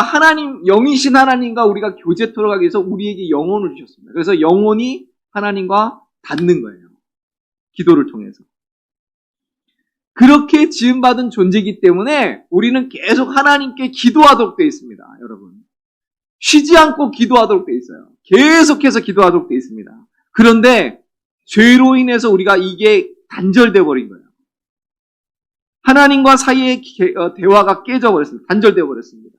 영이신 하나님과 우리가 교제토록 하기 위해서 우리에게 영혼을 주셨습니다. 그래서 영혼이 하나님과 닿는 거예요. 기도를 통해서. 그렇게 지음받은 존재이기 때문에 우리는 계속 하나님께 기도하도록 되어 있습니다. 여러분. 쉬지 않고 기도하도록 되어 있어요. 계속해서 기도하도록 되어 있습니다. 그런데 죄로 인해서 우리가 이게 단절되어 버린 거예요. 하나님과 사이의 대화가 깨져버렸습니다. 단절되어 버렸습니다.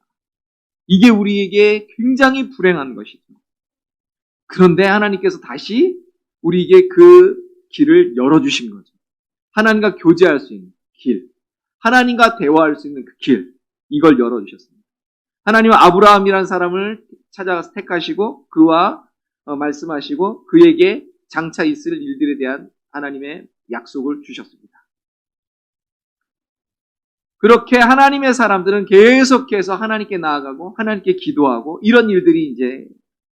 이게 우리에게 굉장히 불행한 것이죠. 그런데 하나님께서 다시 우리에게 그 길을 열어주신 거죠. 하나님과 교제할 수 있는 길, 하나님과 대화할 수 있는 그 길, 이걸 열어주셨습니다. 하나님은 아브라함이라는 사람을 찾아가서 택하시고 그와 말씀하시고 그에게 장차 있을 일들에 대한 하나님의 약속을 주셨습니다. 그렇게 하나님의 사람들은 계속해서 하나님께 나아가고 하나님께 기도하고 이런 일들이 이제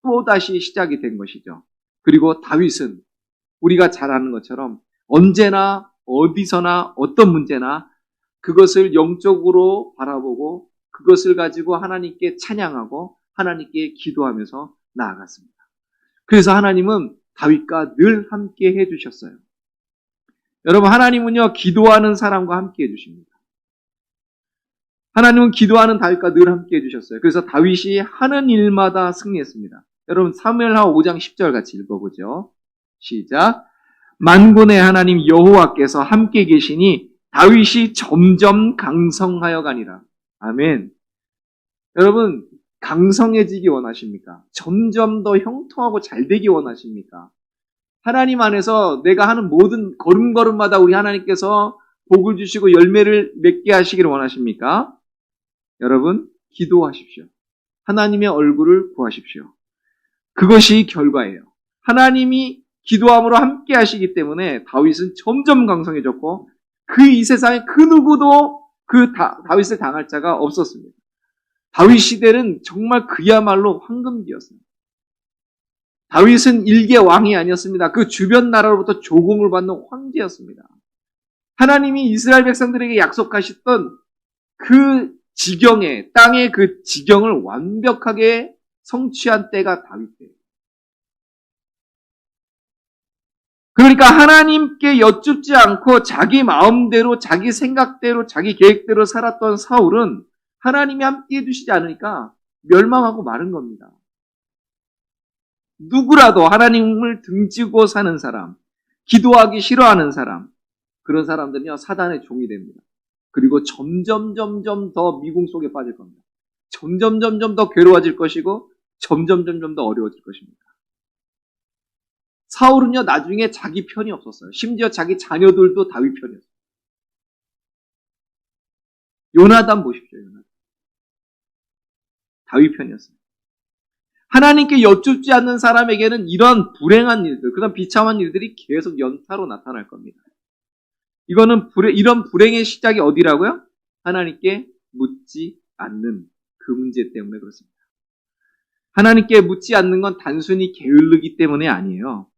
또다시 시작이 된 것이죠. 그리고 다윗은 우리가 잘 아는 것처럼 언제나 어디서나 어떤 문제나 그것을 영적으로 바라보고 그것을 가지고 하나님께 찬양하고 하나님께 기도하면서 나아갔습니다. 그래서 하나님은 다윗과 늘 함께 해주셨어요. 여러분, 하나님은요 기도하는 사람과 함께 해주십니다. 하나님은 기도하는 다윗과 늘 함께 해주셨어요. 그래서 다윗이 하는 일마다 승리했습니다. 여러분 사무엘하 5장 10절 같이 읽어보죠. 시작. 만군의 하나님 여호와께서 함께 계시니 다윗이 점점 강성하여 가니라. 아멘. 여러분 강성해지기 원하십니까? 점점 더 형통하고 잘 되기 원하십니까? 하나님 안에서 내가 하는 모든 걸음걸음마다 우리 하나님께서 복을 주시고 열매를 맺게 하시기를 원하십니까? 여러분 기도하십시오. 하나님의 얼굴을 구하십시오. 그것이 결과예요. 하나님이 기도함으로 함께 하시기 때문에 다윗은 점점 강성해졌고 이 세상에 그 누구도 다윗을 당할 자가 없었습니다. 다윗 시대는 정말 그야말로 황금기였습니다. 다윗은 일개 왕이 아니었습니다. 그 주변 나라로부터 조공을 받는 황제였습니다. 하나님이 이스라엘 백성들에게 약속하셨던 그 지경에 땅의 그 지경을 완벽하게 성취한 때가 다윗 때예요. 그러니까 하나님께 여쭙지 않고 자기 마음대로 자기 생각대로 자기 계획대로 살았던 사울은 하나님이 함께 해주시지 않으니까 멸망하고 마른 겁니다. 누구라도 하나님을 등지고 사는 사람, 기도하기 싫어하는 사람, 그런 사람들은요 사단의 종이 됩니다. 그리고 점점 더 미궁 속에 빠질 겁니다. 점점 더 괴로워질 것이고 점점 더 어려워질 것입니다. 사울은요 나중에 자기 편이 없었어요. 심지어 자기 자녀들도 다윗 편이었어요. 요나단 보십시오. 요나단. 다윗 편이었어요. 하나님께 여쭙지 않는 사람에게는 이런 불행한 일들, 그런 비참한 일들이 계속 연타로 나타날 겁니다. 이런 불행의 시작이 어디라고요? 하나님께 묻지 않는 그 문제 때문에 그렇습니다. 하나님께 묻지 않는 건 단순히 게을르기 때문에 아니에요.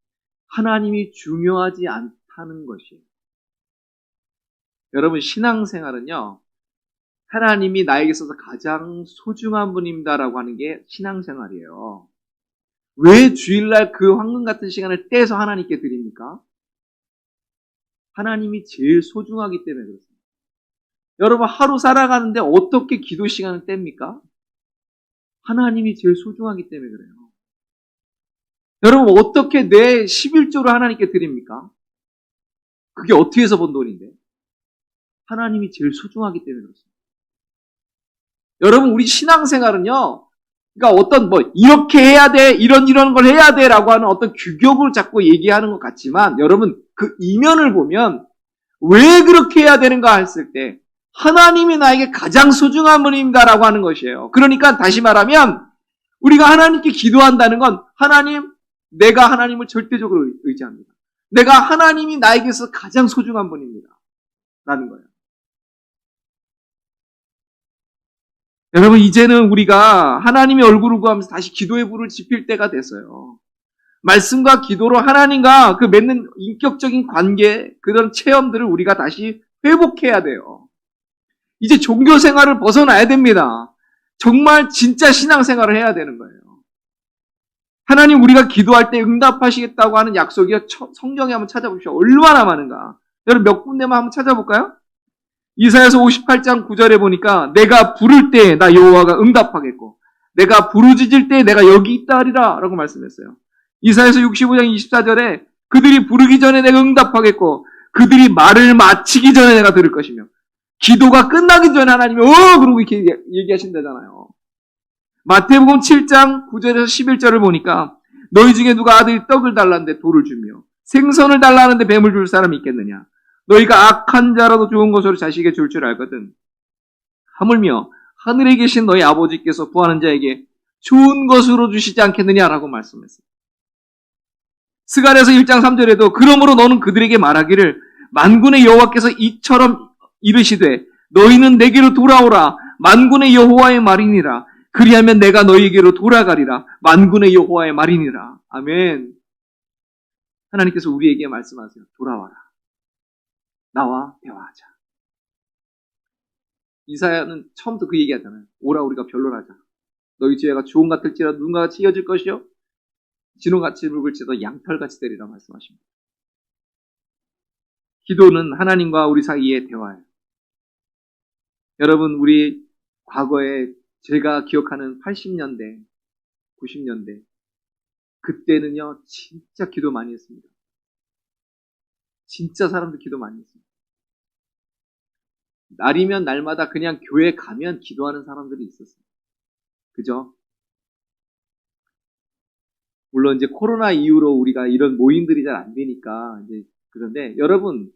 하나님이 중요하지 않다는 것이에요. 여러분 신앙생활은요. 하나님이 나에게 있어서 가장 소중한 분입니다라고 하는 게 신앙생활이에요. 왜 주일날 그 황금 같은 시간을 떼서 하나님께 드립니까? 하나님이 제일 소중하기 때문에 그렇습니다. 여러분 하루 살아가는데 어떻게 기도 시간을 뗍니까? 하나님이 제일 소중하기 때문에 그래요. 여러분 어떻게 내 11조를 하나님께 드립니까? 그게 어떻게 해서 번 돈인데? 하나님이 제일 소중하기 때문에 그렇습니다. 여러분 우리 신앙생활은요. 그러니까 어떤 이렇게 해야 돼, 이런 걸 해야 돼라고 하는 어떤 규격을 자꾸 얘기하는 것 같지만 여러분 그 이면을 보면 왜 그렇게 해야 되는가 했을 때 하나님이 나에게 가장 소중한 분입니다라고 하는 것이에요. 그러니까 다시 말하면 우리가 하나님께 기도한다는 건 하나님, 내가 하나님을 절대적으로 의지합니다. 내가 하나님이 나에게서 가장 소중한 분입니다. 라는 거예요. 여러분 이제는 우리가 하나님의 얼굴을 구하면서 다시 기도의 불을 지필 때가 됐어요. 말씀과 기도로 하나님과 그 맺는 인격적인 관계, 그런 체험들을 우리가 다시 회복해야 돼요. 이제 종교 생활을 벗어나야 됩니다. 정말 진짜 신앙생활을 해야 되는 거예요. 하나님 우리가 기도할 때 응답하시겠다고 하는 약속이 성경에 한번 찾아보십시오. 얼마나 많은가. 여러분 몇 군데만 한번 찾아볼까요? 이사야서 58장 9절에 보니까 내가 부를 때 나 여호와가 응답하겠고 내가 부르짖을 때 내가 여기 있다 하리라 라고 말씀했어요. 이사야서 65장 24절에 그들이 부르기 전에 내가 응답하겠고 그들이 말을 마치기 전에 내가 들을 것이며 기도가 끝나기 전에 하나님이 그러고 이렇게 얘기하신다잖아요. 마태복음 7장 9절에서 11절을 보니까 너희 중에 누가 아들이 떡을 달라는데 돌을 주며 생선을 달라는데 뱀을 줄 사람이 있겠느냐. 너희가 악한 자라도 좋은 것으로 자식에게 줄 줄 알거든. 하물며 하늘에 계신 너희 아버지께서 구하는 자에게 좋은 것으로 주시지 않겠느냐라고 말씀했어요. 스가랴서 1장 3절에도 그러므로 너는 그들에게 말하기를 만군의 여호와께서 이처럼 이르시되 너희는 내게로 돌아오라 만군의 여호와의 말이니라. 그리하면 내가 너희에게로 돌아가리라 만군의 여호와의 말이니라. 아멘. 하나님께서 우리에게 말씀하세요. 돌아와라. 나와 대화하자. 이사야는 처음부터 그 얘기하잖아요. 오라 우리가 변론하자. 너희 죄가 주홍 같을지라도 눈같이 이어질 것이요 진홍같이 붉을지라도 양털같이 되리라 말씀하십니다. 기도는 하나님과 우리 사이의 대화예요. 여러분 우리 과거에 제가 기억하는 80년대, 90년대 그때는요 진짜 기도 많이 했습니다. 진짜 사람들 기도 많이 했습니다. 날이면 날마다 그냥 교회 가면 기도하는 사람들이 있었어요. 그죠? 물론 이제 코로나 이후로 우리가 이런 모임들이 잘 안 되니까 이제 그런데 여러분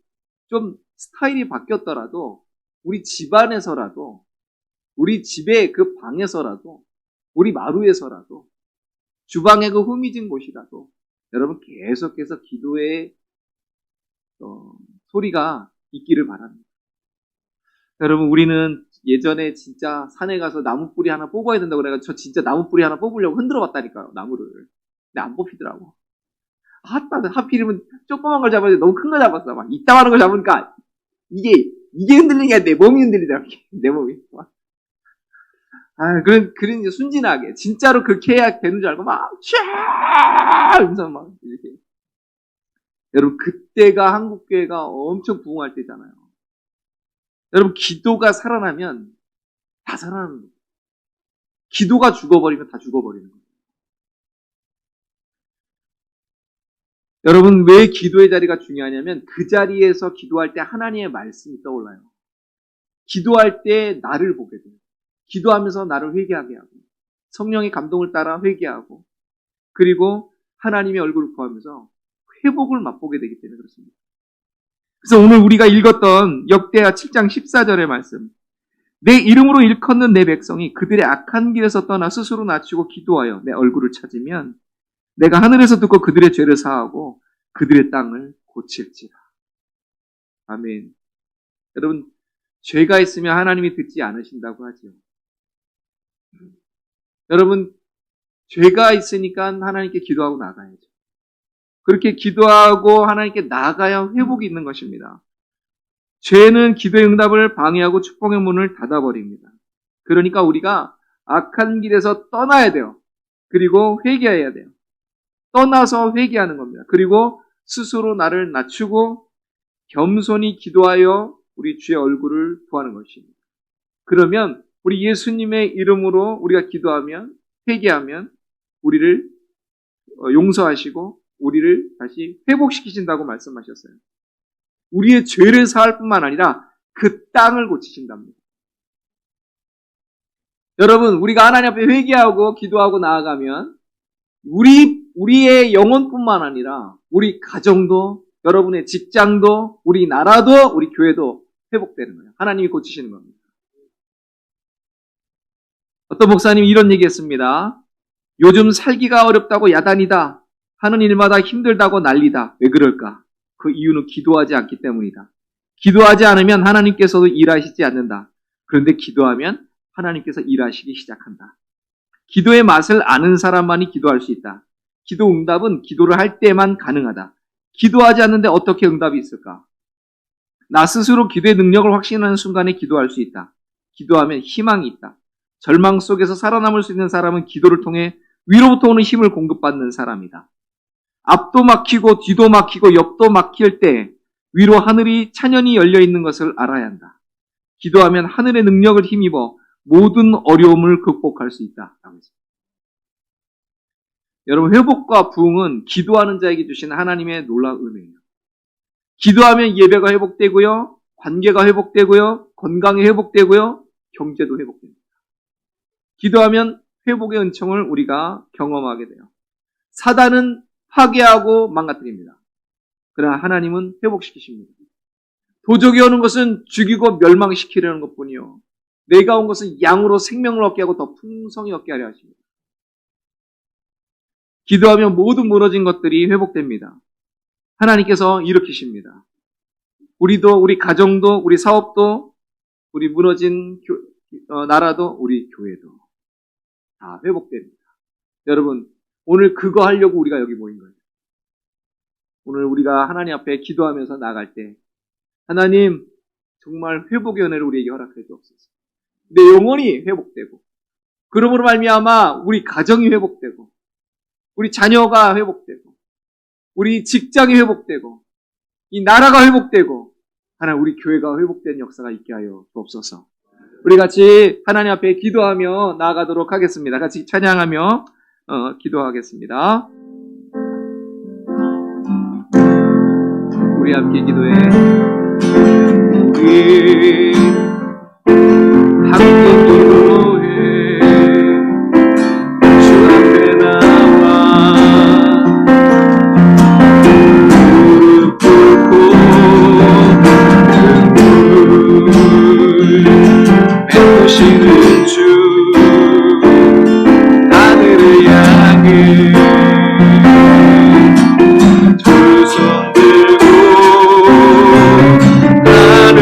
좀 스타일이 바뀌었더라도 우리 집안에서라도 우리 집의 그 방에서라도 우리 마루에서라도 주방의 그 후미진 곳이라도 여러분 계속해서 기도의 소리가 있기를 바랍니다. 여러분 우리는 예전에 진짜 산에 가서 나무 뿌리 하나 뽑아야 된다고 그래가지고 저 진짜 나무 뿌리 하나 뽑으려고 흔들어 봤다니까요. 나무를. 근데 안 뽑히더라고. 하필이면 조그만 걸 잡아야 돼. 너무 큰 거 잡았어. 막 이따 하는 걸 잡으니까 이게 흔들리는 게 내 몸이 흔들리더라고. 내 몸이. 그런 이제 순진하게 진짜로 그렇게 해야 되는 줄 알고 막 이러면서 막 이렇게. 여러분 그때가 한국교회가 엄청 부흥할 때잖아요. 여러분 기도가 살아나면 다 살아나는 거예요. 기도가 죽어버리면 다 죽어버리는 거예요. 여러분 왜 기도의 자리가 중요하냐면 그 자리에서 기도할 때 하나님의 말씀이 떠올라요. 기도할 때 나를 보게 돼요. 기도하면서 나를 회개하게 하고 성령의 감동을 따라 회개하고 그리고 하나님의 얼굴을 구하면서 회복을 맛보게 되기 때문에 그렇습니다. 그래서 오늘 우리가 읽었던 역대하 7장 14절의 말씀 내 이름으로 일컫는 내 백성이 그들의 악한 길에서 떠나 스스로 낮추고 기도하여 내 얼굴을 찾으면 내가 하늘에서 듣고 그들의 죄를 사하고 그들의 땅을 고칠지라. 아멘. 여러분 죄가 있으면 하나님이 듣지 않으신다고 하죠. 여러분 죄가 있으니까 하나님께 기도하고 나가야죠. 그렇게 기도하고 하나님께 나가야 회복이 있는 것입니다. 죄는 기도의 응답을 방해하고 축복의 문을 닫아버립니다. 그러니까 우리가 악한 길에서 떠나야 돼요. 그리고 회개해야 돼요. 떠나서 회개하는 겁니다. 그리고 스스로 나를 낮추고 겸손히 기도하여 우리 주의 얼굴을 구하는 것입니다. 그러면 우리 예수님의 이름으로 우리가 기도하면, 회개하면 우리를 용서하시고 우리를 다시 회복시키신다고 말씀하셨어요. 우리의 죄를 사할 뿐만 아니라 그 땅을 고치신답니다. 여러분, 우리가 하나님 앞에 회개하고 기도하고 나아가면 우리의 영혼뿐만 아니라 우리 가정도, 여러분의 직장도, 우리 나라도, 우리 교회도 회복되는 거예요. 하나님이 고치시는 겁니다. 어떤 목사님이 이런 얘기했습니다. 요즘 살기가 어렵다고 야단이다. 하는 일마다 힘들다고 난리다. 왜 그럴까? 그 이유는 기도하지 않기 때문이다. 기도하지 않으면 하나님께서도 일하시지 않는다. 그런데 기도하면 하나님께서 일하시기 시작한다. 기도의 맛을 아는 사람만이 기도할 수 있다. 기도 응답은 기도를 할 때만 가능하다. 기도하지 않는데 어떻게 응답이 있을까? 나 스스로 기도의 능력을 확신하는 순간에 기도할 수 있다. 기도하면 희망이 있다. 절망 속에서 살아남을 수 있는 사람은 기도를 통해 위로부터 오는 힘을 공급받는 사람이다. 앞도 막히고 뒤도 막히고 옆도 막힐 때 위로 하늘이 찬연히 열려 있는 것을 알아야 한다. 기도하면 하늘의 능력을 힘입어 모든 어려움을 극복할 수 있다. 여러분, 회복과 부흥은 기도하는 자에게 주신 하나님의 놀라운 은혜예요. 기도하면 예배가 회복되고요, 관계가 회복되고요, 건강이 회복되고요, 경제도 회복됩니다. 기도하면 회복의 은총을 우리가 경험하게 돼요. 사단은 파괴하고 망가뜨립니다. 그러나 하나님은 회복시키십니다. 도적이 오는 것은 죽이고 멸망시키려는 것뿐이요, 내가 온 것은 양으로 생명을 얻게 하고 더 풍성히 얻게 하려 하십니다. 기도하면 모든 무너진 것들이 회복됩니다. 하나님께서 일으키십니다. 우리도, 우리 가정도, 우리 사업도, 우리 무너진 나라도, 우리 교회도 다 회복됩니다. 여러분, 오늘 그거 하려고 우리가 여기 모인 거예요. 오늘 우리가 하나님 앞에 기도하면서 나갈 때, 하나님, 정말 회복의 은혜를 우리에게 허락해 주옵소서. 내 영혼이 회복되고, 그러므로 말미암아 우리 가정이 회복되고, 우리 자녀가 회복되고, 우리 직장이 회복되고, 이 나라가 회복되고, 하나님 우리 교회가 회복된 역사가 있게 하여 주옵소서. 우리 같이 하나님 앞에 기도하며 나아가도록 하겠습니다. 같이 찬양하며 기도하겠습니다. 우리 함께 기도해. 우리 함께 기도해. 주 앞에 나와 무릎 꿇고 눈물 메꾸시는 주 하늘을 향해 두 손 들고 나를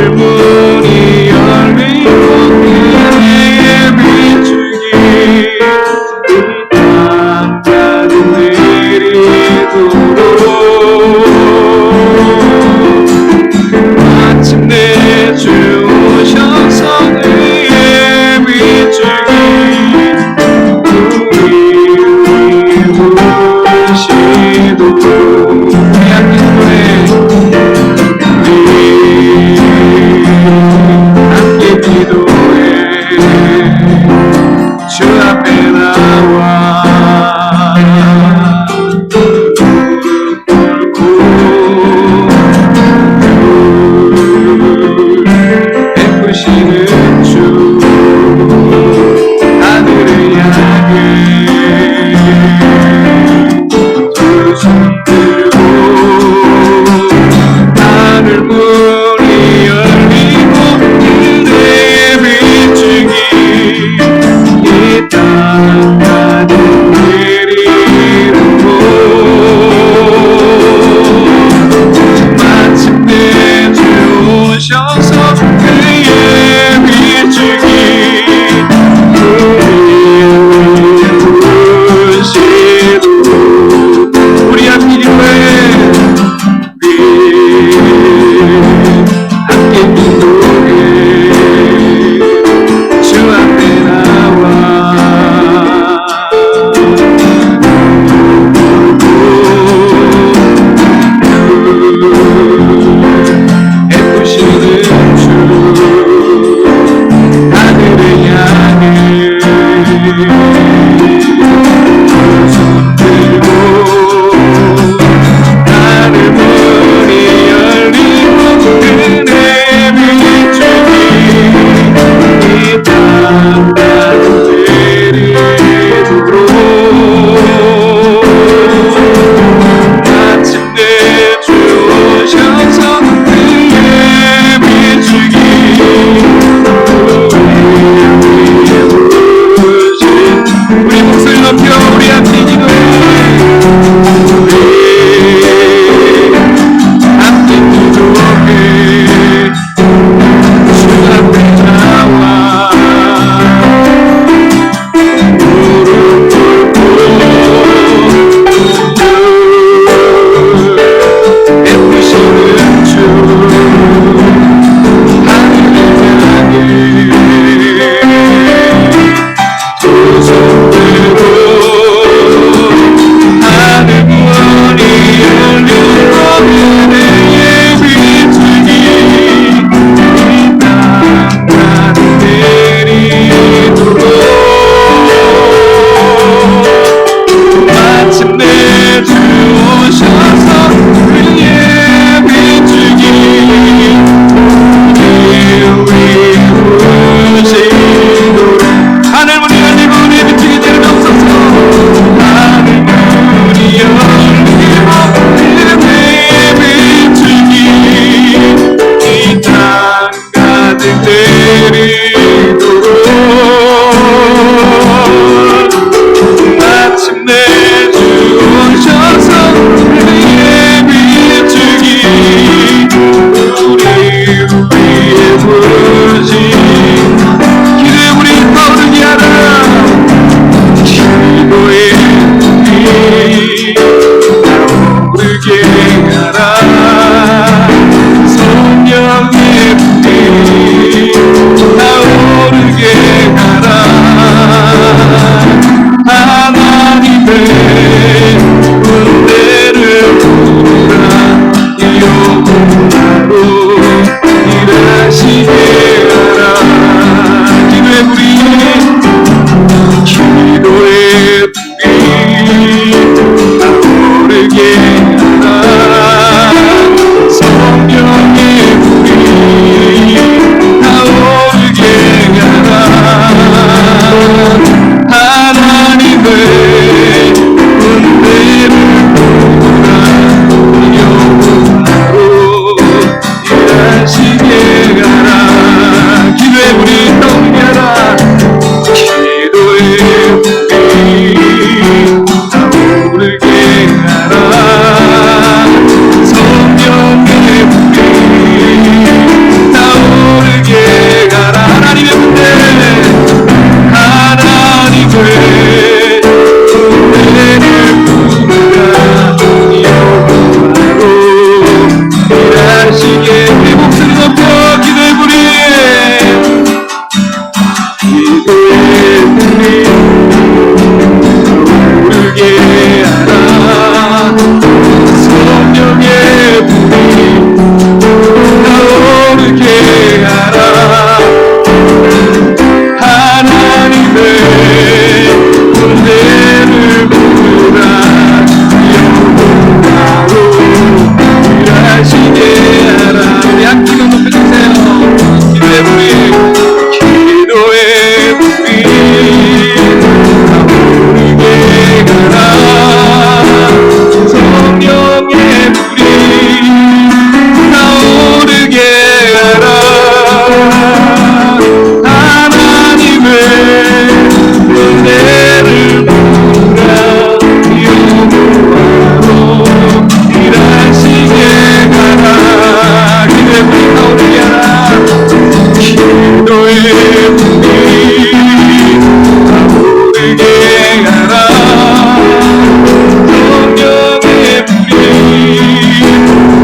내리도록 마침내 주 오셔서 우리의 비추기 우리 위에 부르신 기도의 불이 타오르게 하라 기도의 불이 타오르게 하라 성령의 불이 타오르게 하라 하나님의 은혜를 부르라 영원하로 일하시게 하라 기도의 불이 타오르게 하라 성령의 불이 타오르게 하라 하나님의 은혜를 부르라 영원하로 일하시게 하라 기도의 불이 타오르게 하라 기도의 불이 타오르게 하라 성령의 불이 타오르게 하라 하나님의 은혜 하나님의 은혜를 부르라 영원하로 일하시게 내 목소리 높여 기도의 불이 타오르게 하라 성령의 불이 타오르게 하라 하나님의 은혜를 부르라 영원하로 일하시게 하라 우리 한 기도 높여주세요 기도의 불이 기도의 불이 타오르게 하라 성령의 불이 타오르게 하라 하나님의 은혜를 부르라 영원하로 일하시게 하라 기도의 불이 타오르게 하라 기도의 불이 타오르게 하라 성령의 불이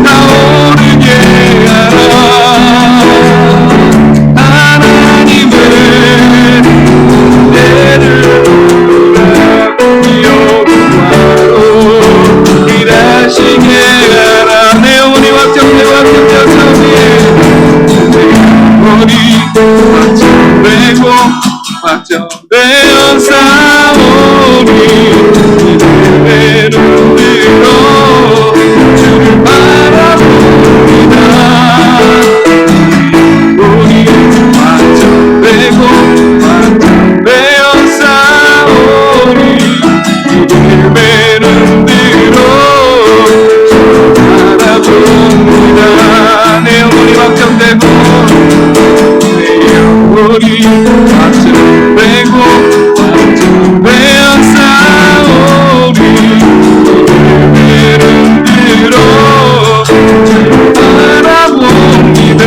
타오르게 하라 하나님의 은혜를 부르라 영원하로 일하시게 하라 내 영혼이 확정되고 확정되었사오니 내 영혼이 확정되고 확정되었사오니 내 눈으로 주를 바라봅니다 우리 확정되고 확정되었사오니 내 눈으로 주를 바라봅니다 내 영혼이 확정되고 내 영혼이 확정되고 확정되었사오니 내 눈으로 주를 바라봅니다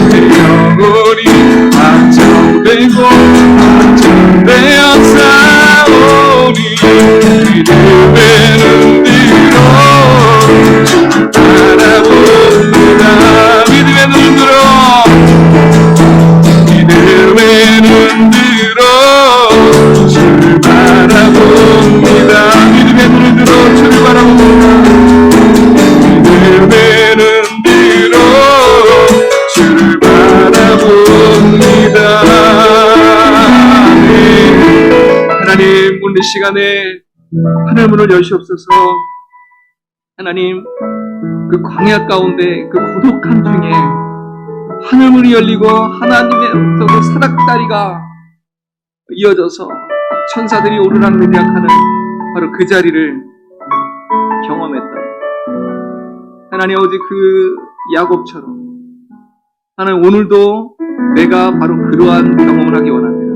내 영혼이 확정되고 확정되었사오니 믿음의 눈으로 주를 바라봅니다 믿음의 눈으로 믿음의 눈으로 주를 바라봅니다 믿음의 눈으로 주를 바라봅니다 믿음의 눈으로 주를 바라봅니다 하나님 오늘 시간에 하늘 문을 여시옵소서 하나님 그 광야 가운데 그 고독한 중에 하늘문이 열리고 하나님의 그 사닥다리가 이어져서 천사들이 오르락내리락하는 바로 그 자리를 경험했다. 하나님 아버지 그 야곱처럼 하나님 오늘도 내가 바로 그러한 경험을 하기 원합니다.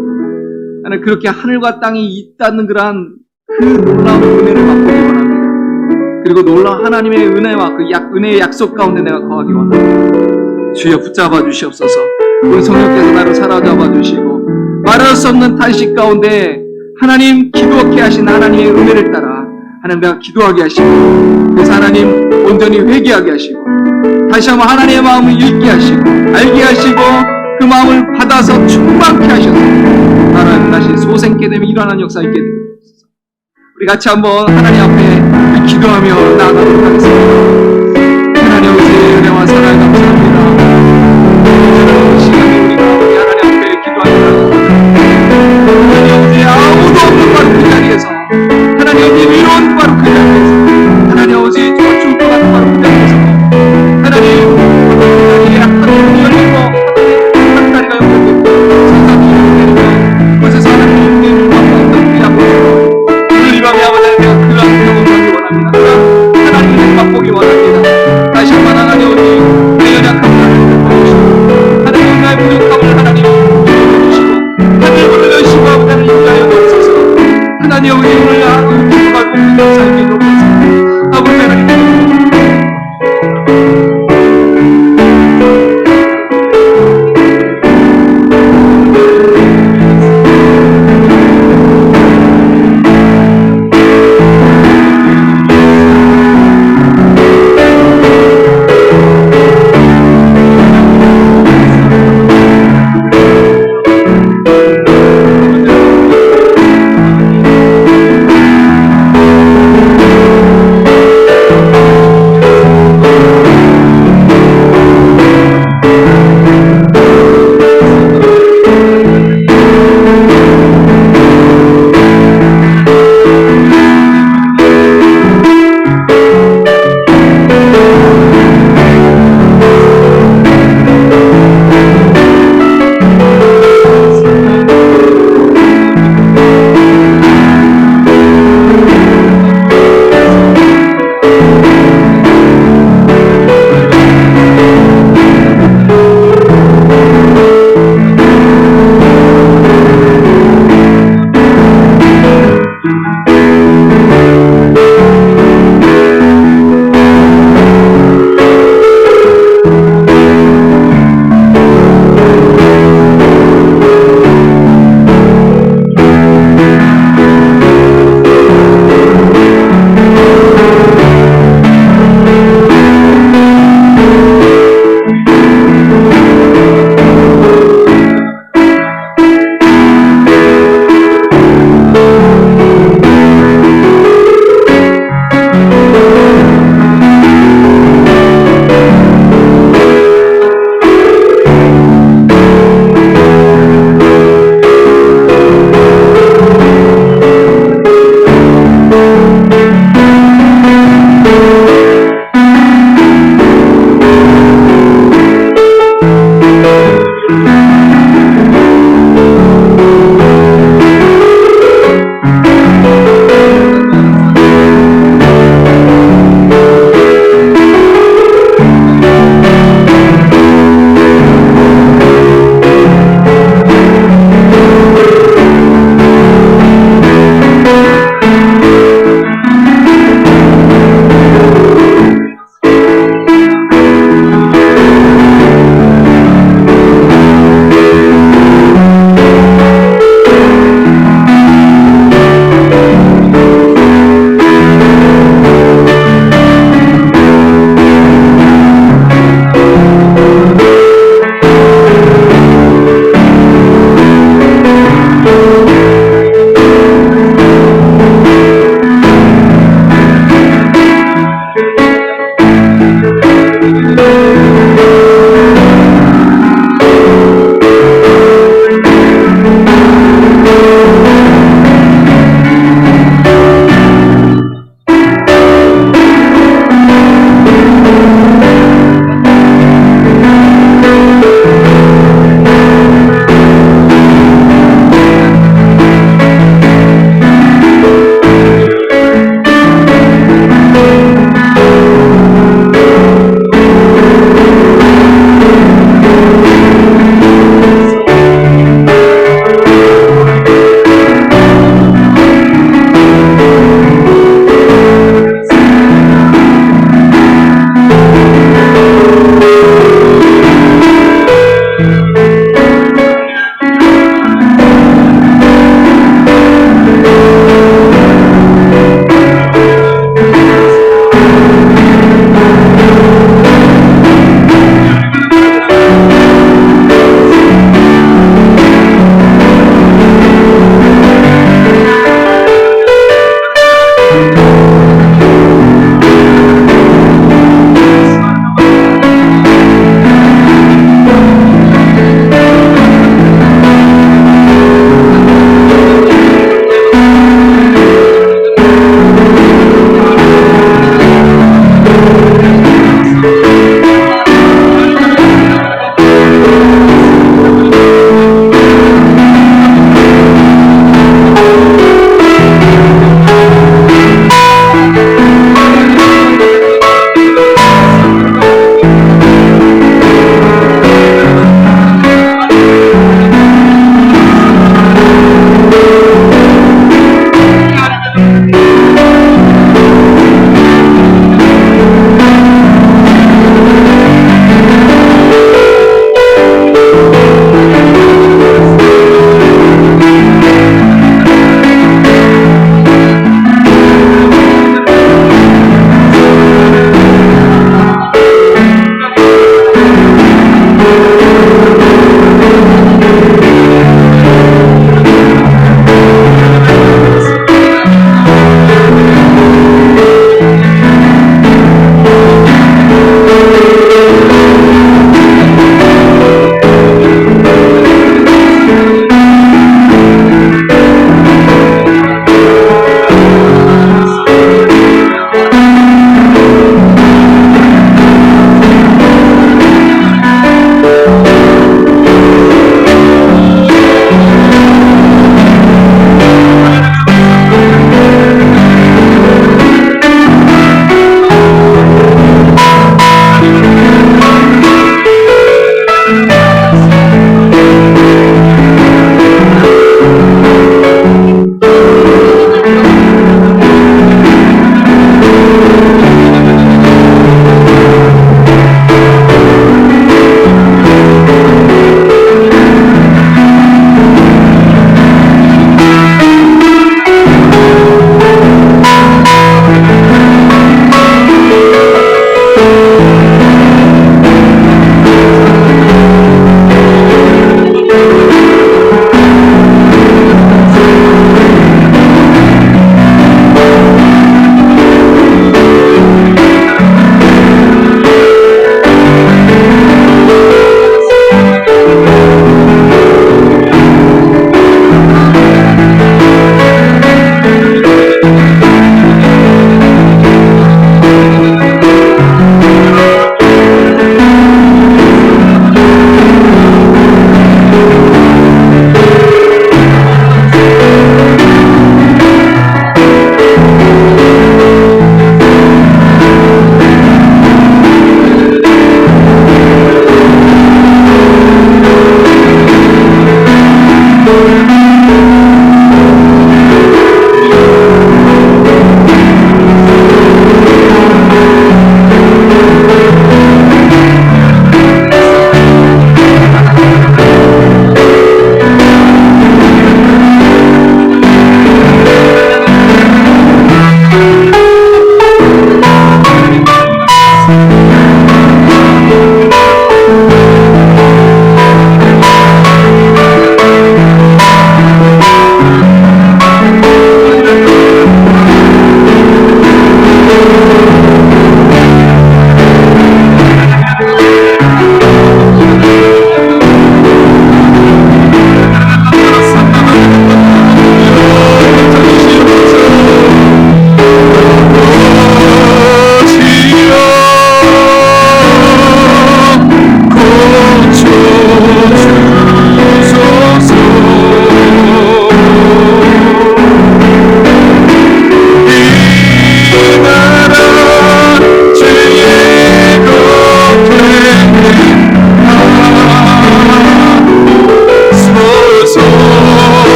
하나님 그렇게 하늘과 땅이 있다는 그러한 그 놀라운 은혜를 맛보기 원합니다. 그리고 놀라운 하나님의 은혜와 그 은혜의 약속 가운데 내가 거하기 원합니다. 주여 붙잡아 주시옵소서. 우리 성령께서 나를 사로잡아 주시고 말할 수 없는 탄식 가운데 하나님 기도케 하신 하나님의 은혜를 따라 하나님 내가 기도하게 하시고 그래서 하나님 온전히 회개하게 하시고 다시 한번 하나님의 마음을 읽게 하시고 알게 하시고 그 마음을 받아서 충만케 하셔서 하나님 다시 소생케 되면 일어나는 역사 있게 되옵소서. 우리 같이 한번 하나님 앞에 기도하며 나아가도록 하겠습니다. 하나님 아버지 은혜와 사랑을 감사합니다. 이 시간에 우리가 하나님 앞에 기도합니다. 하나님 아버지 아무도 없는 바로 그 자리에서 하나님 아버지 위로운 바로 그 자리에서 하나님 아버지 죽을 것 같은 바로 그 자리에서 하나님 다리에 하늘이 열리고 한 다리가 열리고 천사들이 내리며 그곳에서 하나님의 은혜를 받고 그 앞에서 오늘 이 밤에 아버지 내가 그러한 경험을 하기 원합니다. 하나님의 은혜를 맛보기 원합니다. 다시 한번 하나님 아버지 내 연약함을 하나님 보여주시고 하나님 나의 부족함을 하나님 보여주시고 하늘을 열시고 아버지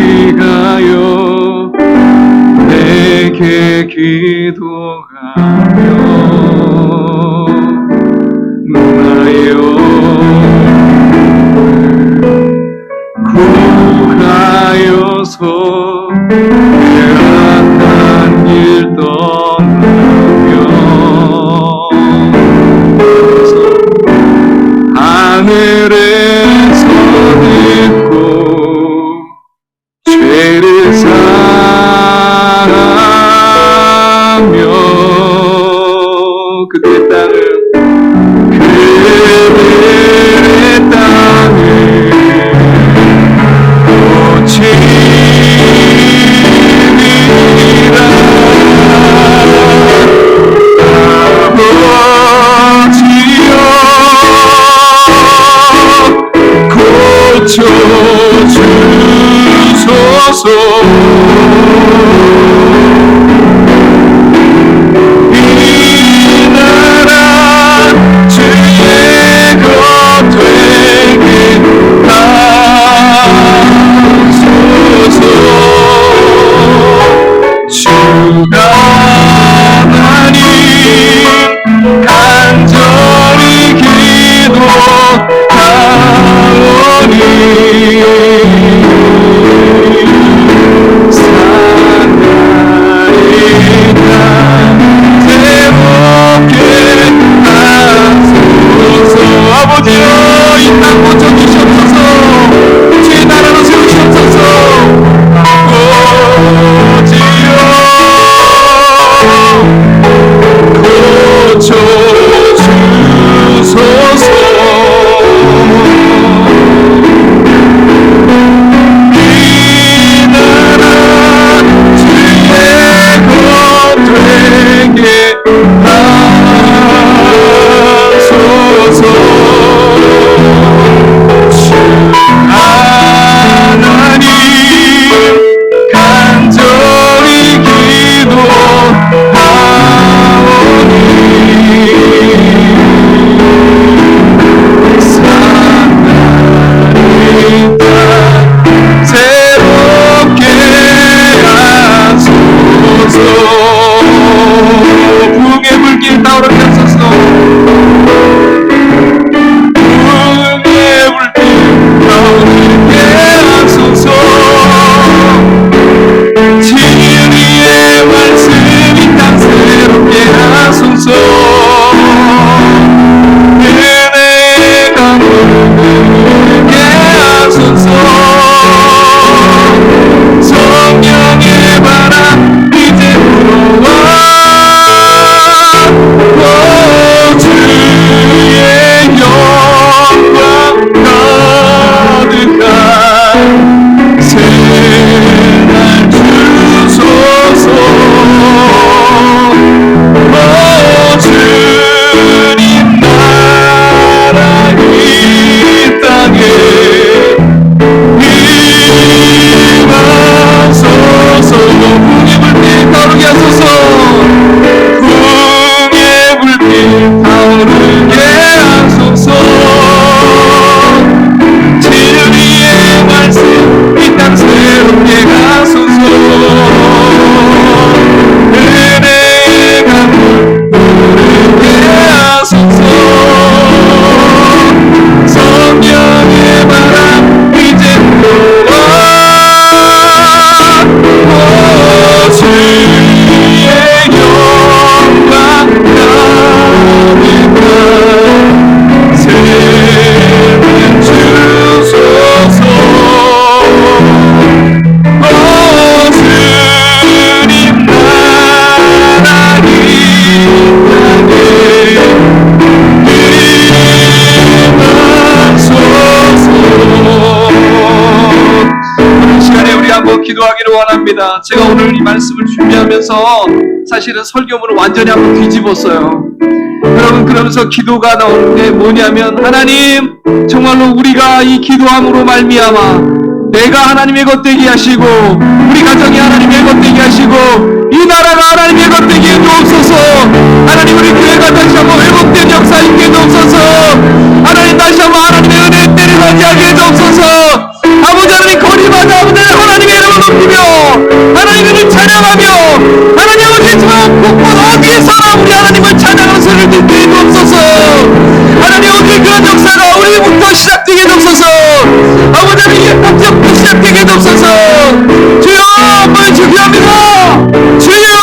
경비하여 내게 기도하며 나의 구하여서 악한 길 떠나며 하늘에서 듣고 죄를 사하며 그들의 땅을 고치리라. 아버지여 고쳐주소서. 이 나라 주의 것 되게 하소서. 주가 하나님 간절히 기도하오니 사나이다 새롭게 하소서. 아버지여 이 땅 고쳐주시옵소서. 주의 나라로 세우시옵소서. 아버지여 고쳐주소서. 이 나라 주의 것 되게 하소서. 주 하나님 간절히 기도하오니 사나이다 새롭게 하소서. 부흥의 불길 타오르게 하소서. 부흥의 불길 타오르게 하소서. 진리의 말씀 이 땅 새롭게 하소서. 은혜의 강물 흐르게 하소서. 성령의 바람 이제 불어와 주의 영광 가득한 새날 주소서. 주님 나라 이 땅에 임하소서. 풍의 불빛 타오르게 하소서. 풍의 불빛 타오르게 하소서. 진리의 말씀 이 땅 새롭게 하소서. 은혜의 강물 흐르게 하소서. 성령의 바람 이제 불어와 주의 영광 가득한 새날 주소서. 주님 나라 이 땅에 임하소서. 이 시간에 우리 한번 기도하기를 원합니다. 제가 오늘 이 말씀을 준비하면서 사실은 설교문을 완전히 한번 뒤집었어요. 여러분, 그러면서 기도가 나오는 게 뭐냐면, 하나님 정말로 우리가 이 기도함으로 말미암아 내가 하나님의 것 되게 하시고, 우리 가정이 하나님의 것 되게 하시고, 이 나라가 하나님의 것 되게 해주옵소서. 하나님, 우리 교회가 다시 한번 회복된 역사 있게 해주옵소서. 하나님, 다시 한번 하나님의 은혜의 때를 맞이하게 해주옵소서. 아버지 하나님, 거리마다 아버지 하나님의 이름을 높이며 하나님을 찬양하며, 하나님 아버지 저 곳곳 어디에서나 우리 하나님을 찬양하는 소리를 듣게 해주옵소서. 하나님, 오늘 그런 역사가 우리부터 시작되게 해주옵소서. 아버지 하나님, 갑자기 시작되게 해주옵소서. 주여, 한번 주기합니다. 주여.